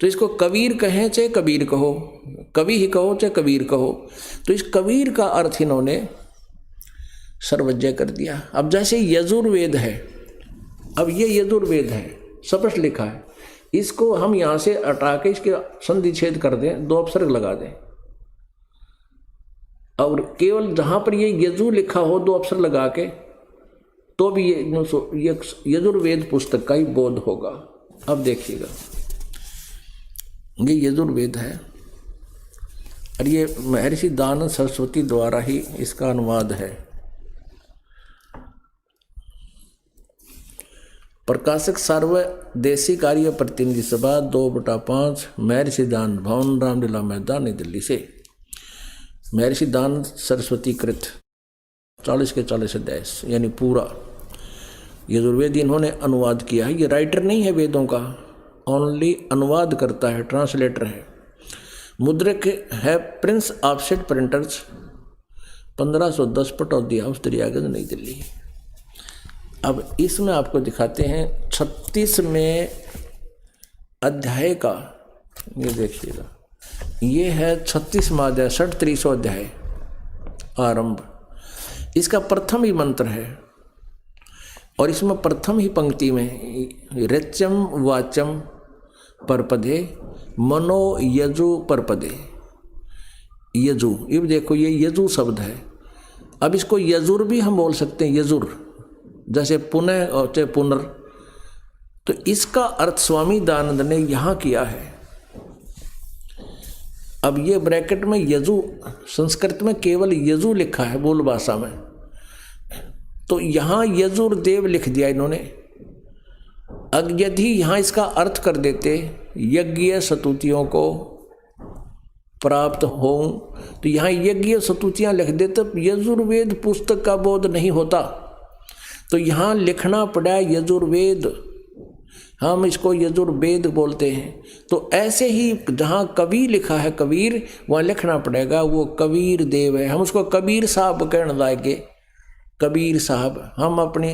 तो इसको कबीर कहें चाहे कबीर कहो, कवि ही कहो चाहे कबीर कहो, तो इस कबीर का अर्थ इन्होंने सर्वज्ञ कर दिया। अब जैसे यजुर्वेद है, अब ये यजुर्वेद है, स्पष्ट लिखा है, इसको हम यहाँ से हटा के इसके संधि छेद कर दें, 2 अक्षर लगा दें, और केवल जहाँ पर ये यजु लिखा हो 2 अक्षर लगा के, तो भी ये यजुर्वेद पुस्तक का ही बोध होगा। अब देखिएगा, ये यजुर्वेद है और ये महर्षि दयानंद सरस्वती द्वारा ही इसका अनुवाद है। प्रकाशक सर्वदेशी कार्य प्रतिनिधि सभा 2/5 महर्षि दयानंद भवन, रामलीला मैदान, नई दिल्ली से। महर्षि दयानंद सरस्वती कृत 40 के 40 अध्याय, यानी पूरा यजुर्वेद इन्होंने अनुवाद किया है। ये राइटर नहीं है वेदों का, ओनली अनुवाद करता है, ट्रांसलेटर है। मुद्रक है Prince offset printers, 1510 Pataudi house, Daryaganj, नई दिल्ली। अब इसमें आपको दिखाते हैं 36वें अध्याय का, ये देखिएगा, ये है 36वां अध्याय, 37वां अध्याय आरंभ। इसका प्रथम ही मंत्र है, और इसमें प्रथम ही पंक्ति में रच्यम वाचम परपदे मनो यजु परपदे, यजु, ये देखो ये यजु शब्द है। अब इसको यजुर भी हम बोल सकते हैं, यजुर, जैसे पुनः और चाहे पुनर। तो इसका अर्थ स्वामी दयानंद ने यहाँ किया है। अब ये ब्रैकेट में यजु, संस्कृत में केवल यजु लिखा है बोल भाषा में, तो यहाँ यजुर्देव लिख दिया इन्होंने। अब यदि यहाँ इसका अर्थ कर देते यज्ञ स्तुतियों को प्राप्त हो, तो यहाँ यज्ञ स्तुतियाँ लिख देते, यजुर्वेद पुस्तक का बोध नहीं होता। तो यहाँ लिखना पड़ा यजुर्वेद, हम इसको यजुर्वेद बोलते हैं। तो ऐसे ही जहाँ कवि लिखा है कबीर, वहाँ लिखना पड़ेगा वो कबीर देव है। हम उसको कबीर साहब कहने लागे, कबीर साहब। हम अपनी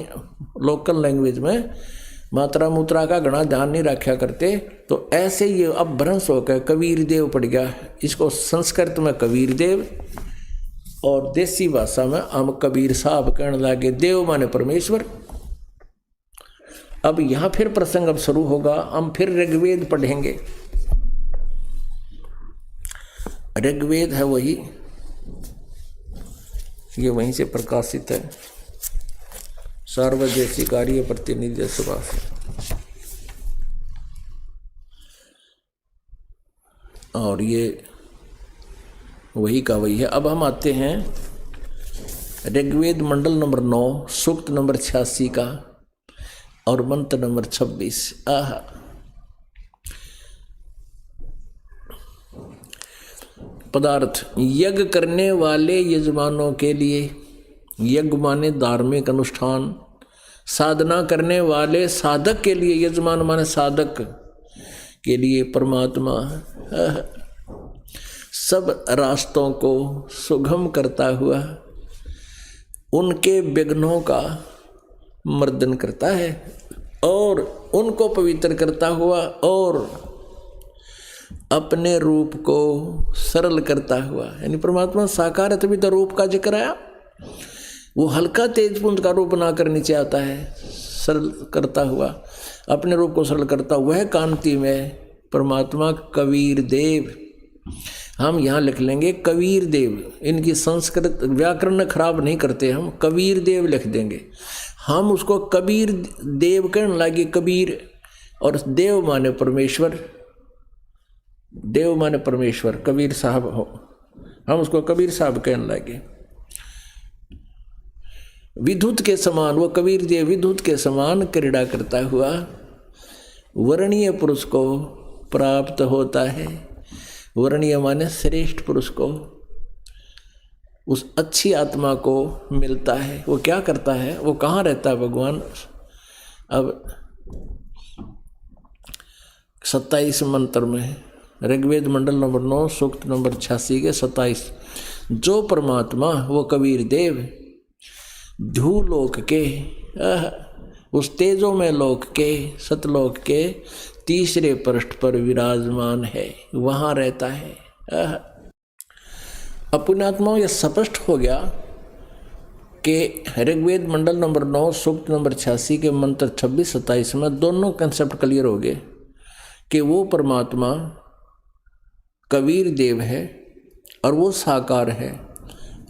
लोकल लैंग्वेज में मात्रा मुत्रा का घना ध्यान नहीं रखा करते, तो ऐसे ही अब भ्रंश होकर कबीर देव पड़ गया। इसको संस्कृत में कबीर देव और देसी भाषा में हम कबीर साहब कहने लगे। देव माने परमेश्वर। अब यहाँ फिर प्रसंग अब शुरू होगा, हम फिर ऋग्वेद पढ़ेंगे। ऋग्वेद है वही, ये वहीं से प्रकाशित है, सर्वदेशी कार्य प्रतिनिधि सभा से। और ये वही का वही है। अब हम आते हैं ऋग्वेद मंडल नंबर 9 सूक्त नंबर 86 का और मंत्र नंबर 26। पदार्थ यज्ञ करने वाले यजमानों के लिए, यज्ञ माने धार्मिक अनुष्ठान, साधना करने वाले साधक के लिए, यजमान माने साधक के लिए परमात्मा सब रास्तों को सुगम करता हुआ उनके विघ्नों का मर्दन करता है और उनको पवित्र करता हुआ और अपने रूप को सरल करता हुआ, यानी परमात्मा साकार है तभी तो रूप का जिक्र आया। वो हल्का तेजपुंज का रूप बनाकर नीचे आता है, सरल करता हुआ अपने रूप को सरल करता, वह कांति में परमात्मा कबीर देव। हम यहाँ लिख लेंगे कबीर देव, इनकी संस्कृत व्याकरण खराब नहीं करते, हम कबीर देव लिख देंगे। हम उसको कबीर देव कहने लगे, कबीर और देव माने परमेश्वर, देव माने परमेश्वर, कबीर साहब हो, हम उसको कबीर साहब कहने लगे। विद्युत के समान वो कबीर देव विद्युत के समान क्रीड़ा करता हुआ वर्णीय पुरुष को प्राप्त होता है। वर्णीय माने श्रेष्ठ पुरुष को, उस अच्छी आत्मा को मिलता है। वो क्या करता है, वो कहाँ रहता है भगवान। अब 27 मंत्र में ऋग्वेद मंडल नंबर 9 सूक्त नंबर 86 के 27, जो परमात्मा वो कबीर देव ध्रुलोक के उस तेजो में लोक के सतलोक के तीसरे पृष्ठ पर विराजमान है, वहाँ रहता है। पुण्यात्माओं यह स्पष्ट हो गया कि ऋग्वेद मंडल नंबर 9 सूक्त नंबर 86 के मंत्र 26-27 में दोनों कंसेप्ट क्लियर हो गए कि वो परमात्मा कबीर देव है और वो साकार है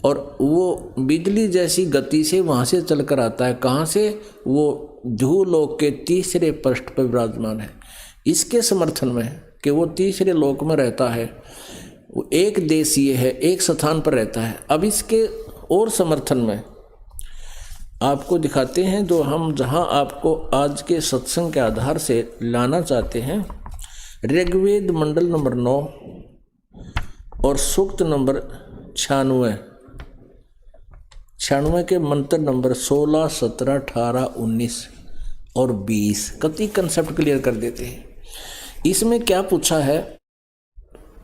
और वो बिजली जैसी गति से वहाँ से चलकर आता है। कहाँ से, वो ध्रुलोक के तीसरे पृष्ठ पर विराजमान है। इसके समर्थन में कि वो तीसरे लोक में रहता है, वो एक देशीय है, एक स्थान पर रहता है। अब इसके और समर्थन में आपको दिखाते हैं, जो हम जहाँ आपको आज के सत्संग के आधार से लाना चाहते हैं। ऋग्वेद मंडल नंबर 9 और सूक्त नंबर 96 के मंत्र नंबर 16, 17, 18, 19 और 20 कति कंसेप्ट क्लियर कर देते हैं। इसमें क्या पूछा है,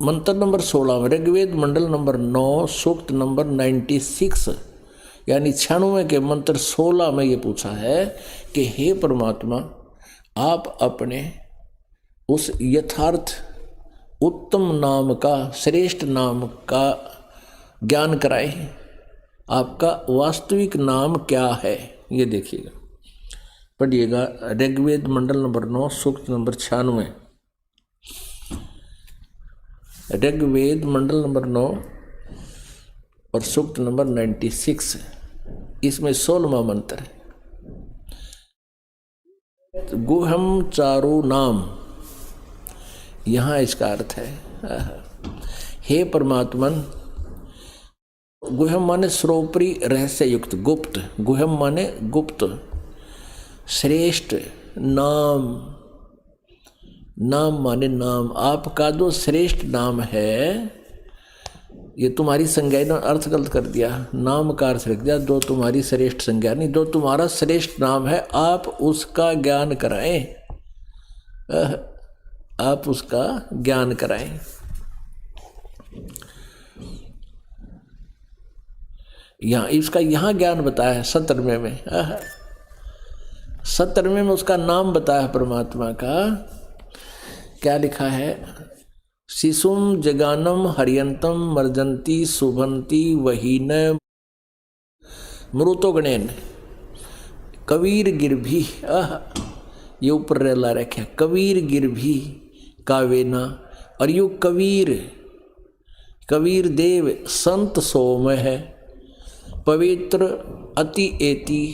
मंत्र नंबर 16 में ऋग्वेद मंडल नंबर 9 सूक्त नंबर 96 यानी 96 के मंत्र 16 में ये पूछा है कि हे परमात्मा, आप अपने उस यथार्थ उत्तम नाम का, श्रेष्ठ नाम का ज्ञान कराए। आपका वास्तविक नाम क्या है, ये देखिएगा, पढ़िएगा। ऋग्वेद मंडल नंबर 9 सूक्त नंबर 96, ऋग्वेद मंडल नंबर 9 और सूक्त नंबर 96, इसमें 16वां मंत्र है। गुहम चारु नाम, यहाँ इसका अर्थ है, हे परमात्मन, गुहम माने सर्वोपरि रहस्य युक्त, गुप्त, गुहम माने गुप्त, श्रेष्ठ नाम, नाम माने नाम, आपका जो श्रेष्ठ नाम है, ये तुम्हारी संज्ञा ने अर्थ गलत कर दिया, नाम का अर्थ रख दिया, जो तुम्हारी श्रेष्ठ संज्ञा नहीं, जो तुम्हारा श्रेष्ठ नाम है, आप उसका ज्ञान कराएं, आप उसका ज्ञान कराएं। यहाँ इसका यहाँ ज्ञान बताया है 97 में, 97 में उसका नाम बताया परमात्मा का। क्या लिखा है, शिशुम जगानम हरियंतम मर्जंती शुभंती वहीन मृतो गणेन कबीर गिरभी, ये ऊपर रेला रखे, कबीर गिरभी कावेना, और यू कबीर, कबीर देव संत सोम है, पवित्र अति एति,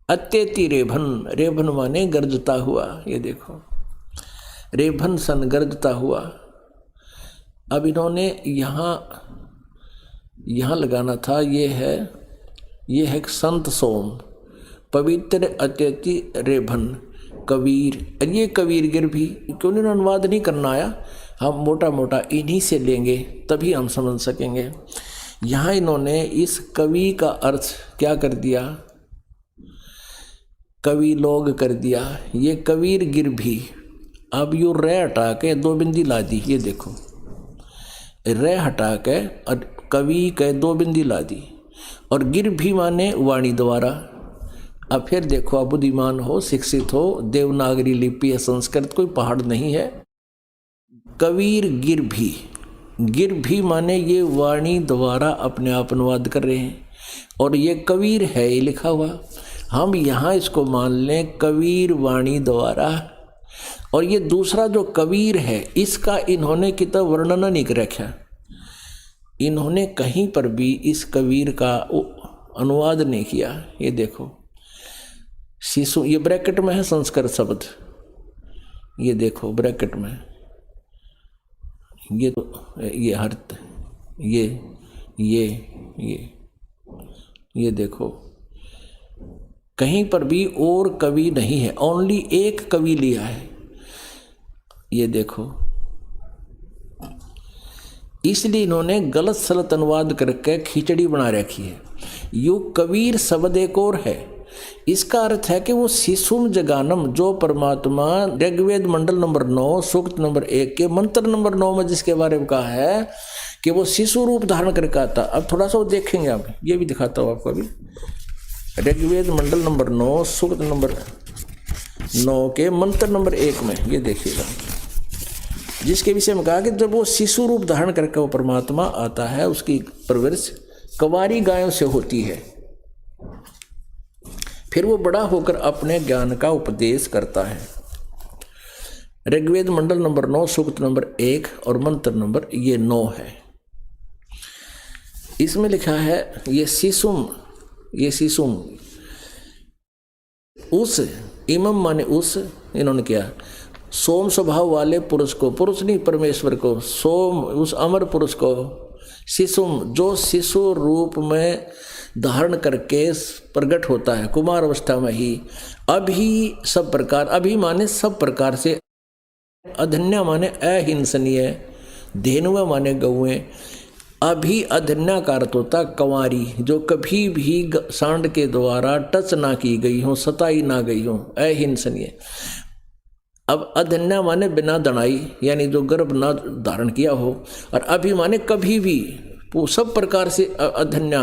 अत्येति रेभन, रेभन माने गर्जता हुआ, ये देखो रेभन सन गर्जता हुआ। अब इन्होंने यहाँ यहाँ लगाना था। ये है संत सोम, पवित्र अत्यति रेभन कबीर। ये कबीर गिर भी क्यों नहीं अनुवाद नहीं करना आया, हम मोटा मोटा इन्हीं से लेंगे तभी हम समझ सकेंगे। यहाँ इन्होंने इस कवि का अर्थ क्या कर दिया, कवि लोग कर दिया। ये कबीर गिर भी, अब यू रे हटा के 2 बिंदी ला दी। ये देखो रे हटा के और कवि के 2 बिंदी ला दी, और गिर भी माने वाणी द्वारा। अब फिर देखो, आप बुद्धिमान हो, शिक्षित हो, देवनागरी लिपि है, संस्कृत कोई पहाड़ नहीं है। कबीर गिर भी माने ये वाणी द्वारा अपने आप अनुवाद कर रहे हैं, और ये कबीर है ये लिखा हुआ। हम यहाँ इसको मान लें कबीर वाणी द्वारा। और ये दूसरा जो कबीर है, इसका इन्होंने कितना वर्णन नहीं कर रखा, इन्होंने कहीं पर भी इस कबीर का अनुवाद नहीं किया। ये देखो शिशु, ये ब्रैकेट में है संस्कृत शब्द, ये देखो ब्रैकेट में, ये तो ये हर्त, ये देखो कहीं पर भी और कवि नहीं है, ओनली एक कवि लिया है। ये देखो, इसलिए इन्होंने गलत सलत अनुवाद करके खिचड़ी बना रखी है। यू कबीर शब्द एक और है, इसका अर्थ है कि वो शिशुम जगानम, जो परमात्मा ऋग्वेद मंडल नंबर 9 सूक्त नंबर 1 के मंत्र नंबर 9 में जिसके बारे में कहा है कि वो शिशु रूप धारण करके आता। अब थोड़ा सा वो देखेंगे, आप ये भी दिखाता हूँ आपको अभी। ऋग्वेद मंडल नंबर 9 सूक्त नंबर 9 के मंत्र नंबर 1 में ये देखिएगा, जिसके विषय में कहा कि जब वो शिशु रूप धारण करके वो परमात्मा आता है, उसकी परवरिश कंवारी गायों से होती है, फिर वो बड़ा होकर अपने ज्ञान का उपदेश करता है। ऋग्वेद मंडल नंबर 9 सूक्त नंबर 1 और मंत्र नंबर ये 9 है। इसमें लिखा है ये शिशुम उस, इमम माने उस, इन्होंने किया सोम स्वभाव वाले पुरुष को, पुरुष नहीं परमेश्वर को, सोम उस अमर पुरुष को, शिशुम जो शिशु रूप में धारण करके प्रकट होता है कुमार अवस्था में ही, अभी सब प्रकार, अभी माने सब प्रकार से, अधन्या माने अहिंसनीय, धेनुआ माने गौएं, अभी अधन्या का अर्थ होता कंवारी, जो कभी भी सांड के द्वारा टच ना की गई हो, सताई ना गई हो, अहिंसनीय। अब अधन्या माने बिना दणाई, यानी जो गर्भ ना धारण किया हो, और अभी माने कभी भी, वो सब प्रकार से अधन्या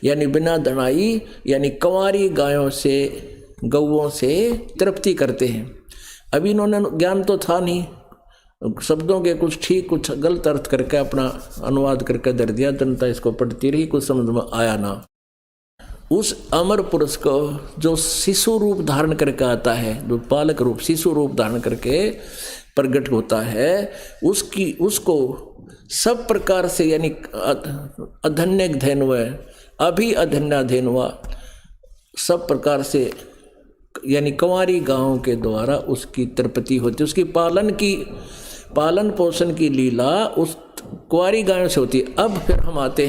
यानी बिना दणाई, यानी कंवारी गायों से, गौओं से तृप्ति करते हैं। अभी इन्होंने ज्ञान तो था नहीं, शब्दों के कुछ ठीक कुछ गलत अर्थ करके अपना अनुवाद करके दे दिया, जनता इसको पढ़ती रही, कुछ समझ में आया ना। उस अमर पुरुष को जो शिशु रूप धारण करके आता है, जो पालक रूप शिशु रूप धारण करके प्रकट होता है, उसको सब प्रकार से, यानी अधन्य धेनुआ, अभी अधन्या धेनुआ, सब प्रकार से, यानी कंवारी गांवों के द्वारा उसकी तृप्ति होती है, उसकी पालन पोषण की लीला उस कुंवारी गायों से होती है। अब फिर हम आते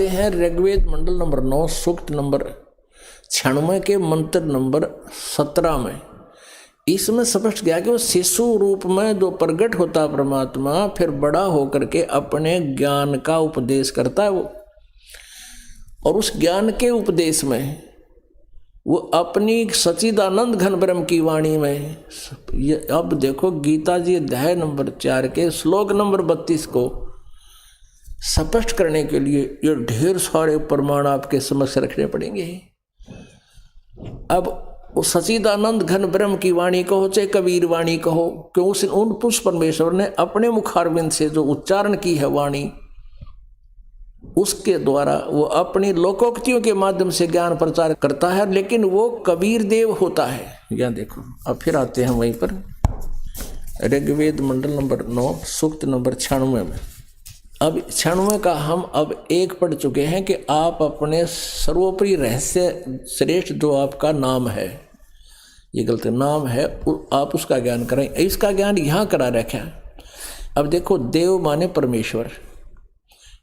हैं ऋग्वेद मंडल नंबर 9 सूक्त नंबर 96 के मंत्र नंबर 17 में। इसमें स्पष्ट गया कि वो शिशु रूप में जो प्रकट होता परमात्मा, फिर बड़ा होकर के अपने ज्ञान का उपदेश करता है वो, और उस ज्ञान के उपदेश में वो अपनी सच्चिदानंद घन ब्रह्म की वाणी में, ये अब देखो गीता जी अध्याय नंबर 4 के श्लोक नंबर 32 को स्पष्ट करने के लिए ये ढेर सारे प्रमाण आपके समक्ष रखने पड़ेंगे। अब वो सच्चिदानंद घन ब्रह्म की वाणी कहो चाहे कबीर वाणी कहो, क्यों उन पुरुष परमेश्वर ने अपने मुखारविंद से जो उच्चारण की है वाणी, उसके द्वारा वो अपनी लोकोक्तियों के माध्यम से ज्ञान प्रचार करता है, लेकिन वो कबीर देव होता है। यहाँ देखो, अब फिर आते हैं वहीं पर ऋग्वेद मंडल नंबर 9 सूक्त नंबर 96 में। अब 96 का हम अब एक पढ़ चुके हैं कि आप अपने सर्वोपरि रहस्य श्रेष्ठ जो आपका नाम है, ये गलत नाम है, आप उसका ज्ञान करें। इसका ज्ञान यहाँ करा रखा है। अब देखो, देव माने परमेश्वर,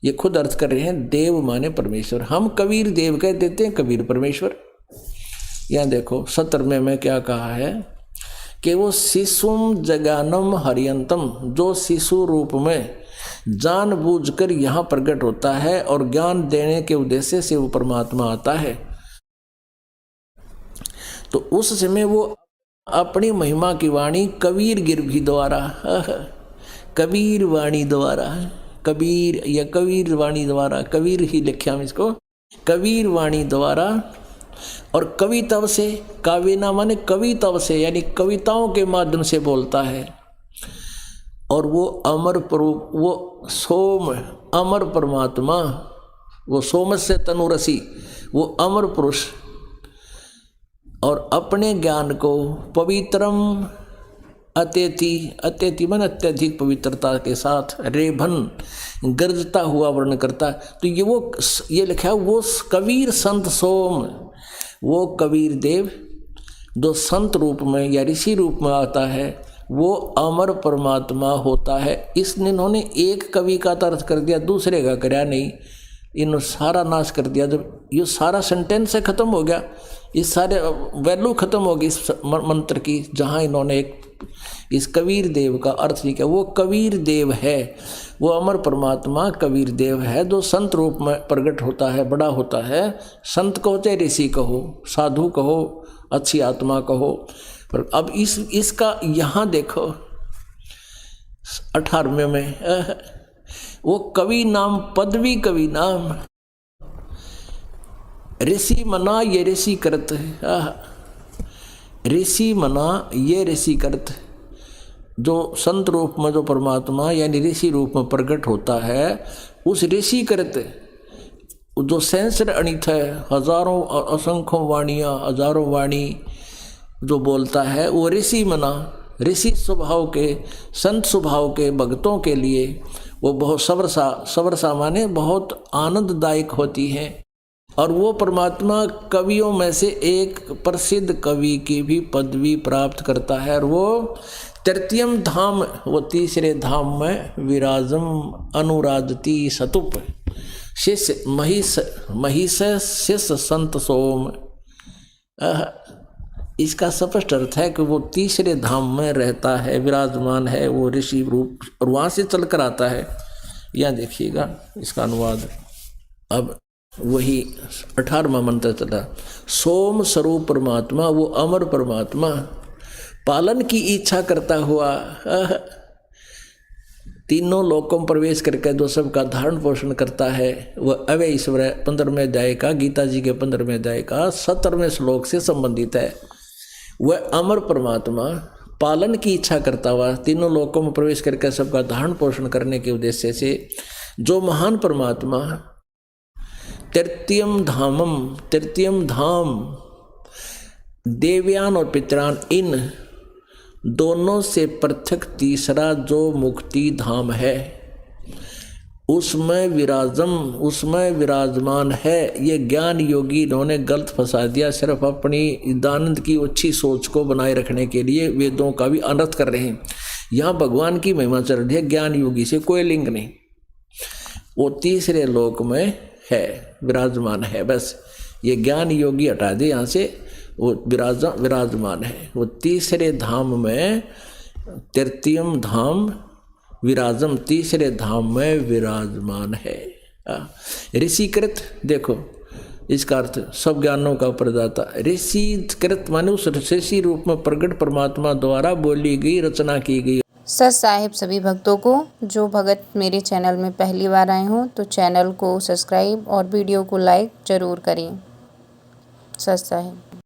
ये खुद अर्थ कर रहे हैं, देव माने परमेश्वर। हम कबीर देव कह देते हैं, कबीर परमेश्वर। यहाँ देखो 17 में क्या कहा है कि वो शिशुम जगानम हरियंतम, जो शिशु रूप में जानबूझकर यहाँ प्रकट होता है और ज्ञान देने के उद्देश्य से वो परमात्मा आता है। तो उस समय वो अपनी महिमा की वाणी कबीर गिरभी द्वारा, कबीर वाणी द्वारा, कबीर या कबीर वाणी द्वारा, कबीर ही लिखा हम इसको, कबीर वाणी द्वारा और कविता से, काव्यना माने कविता से, यानी कविताओं के माध्यम से बोलता है। और वो अमर स्वरूप, वो सोम अमर परमात्मा, वो सोम से तनुरसी, वो अमर पुरुष, और अपने ज्ञान को पवित्रम अत्यति मन अत्यधिक पवित्रता के साथ रेभन गरजता हुआ वर्णन करता। तो ये लिखा है वो कबीर संत सोम, वो कबीर देव जो संत रूप में या ऋषि रूप में आता है, वो अमर परमात्मा होता है। इसने इन्होंने एक कवि का अर्थ कर दिया, दूसरे का करया नहीं, इन सारा नाश कर दिया। जब ये सारा सेंटेंस से खत्म हो गया, इस सारे वैल्यू खत्म हो गई इस मंत्र की, जहाँ इन्होंने एक इस कबीर देव का अर्थ नहीं किया। वो कबीर देव है, वो अमर परमात्मा कबीर देव है जो संत रूप में प्रकट होता है, बड़ा होता है। संत कहो चाहे ऋषि कहो, साधु कहो, अच्छी आत्मा कहो। पर अब इसका यहाँ देखो 18वें में वो कवि नाम, पदवी कवि नाम, ऋषि मना ये ऋषि करत, ऋषि मना ये ऋषि करत। जो संत रूप में जो परमात्मा यानी ऋषि रूप में प्रकट होता है, उस ऋषि करत जो सहस्र अणित है, हजारों असंख्यों वाणियाँ, हजारों वाणी जो बोलता है, वो ऋषि मना, ऋषि स्वभाव के, संत स्वभाव के भक्तों के लिए वो बहुत सवरसा माने बहुत आनंददायक होती हैं। और वो परमात्मा कवियों में से एक प्रसिद्ध कवि की भी पदवी प्राप्त करता है। और वो तृतीयम धाम, वो तीसरे धाम में विराजम अनुराजती सतुप शिष्य महिष शिष्य संत सोम। इसका स्पष्ट अर्थ है कि वो तीसरे धाम में रहता है, विराजमान है, वो ऋषि रूप, और वहाँ से चल कर आता है। यहाँ देखिएगा इसका अनुवाद। अब वही 18वां मंत्र चला, सोम स्वरूप परमात्मा, वो अमर परमात्मा पालन की इच्छा करता हुआ तीनों लोकों में प्रवेश करके जो सबका धारण पोषण करता है, वह अव्यय ईश्वर 15वें अध्याय का, गीता जी के 15वें अध्याय का 17वें श्लोक से संबंधित है। वह अमर परमात्मा पालन की इच्छा करता हुआ तीनों लोकों में प्रवेश करके सबका धारण पोषण करने के उद्देश्य से जो महान परमात्मा तृतीयम धाम देवयान और पितरान, इन दोनों से पृथक तीसरा जो मुक्ति धाम है, उसमें विराजमान है। ये ज्ञान योगी इन्होंने गलत फंसा दिया, सिर्फ अपनी दानंद की अच्छी सोच को बनाए रखने के लिए वेदों का भी अनर्थ कर रहे हैं। यहाँ भगवान की महिमा चल रही है, ज्ञान योगी से कोई लिंक नहीं। वो तीसरे लोक में है, विराजमान है। बस ये ज्ञान योगी हटा दे यहाँ से, वो विराजमान है। वो तीसरे धाम में, तृतीयम धाम विराजम, तीसरे धाम में विराजमान है। ऋषिकृत, देखो इसका अर्थ सब ज्ञानों का प्रदाता। ऋषिकृत माने उस ऋषि रूप में प्रकट परमात्मा द्वारा बोली गई, रचना की गई। सत साहिब सभी भक्तों को, जो भगत मेरे चैनल में पहली बार आए हों तो चैनल को सब्सक्राइब और वीडियो को लाइक ज़रूर करें। सत साहिब।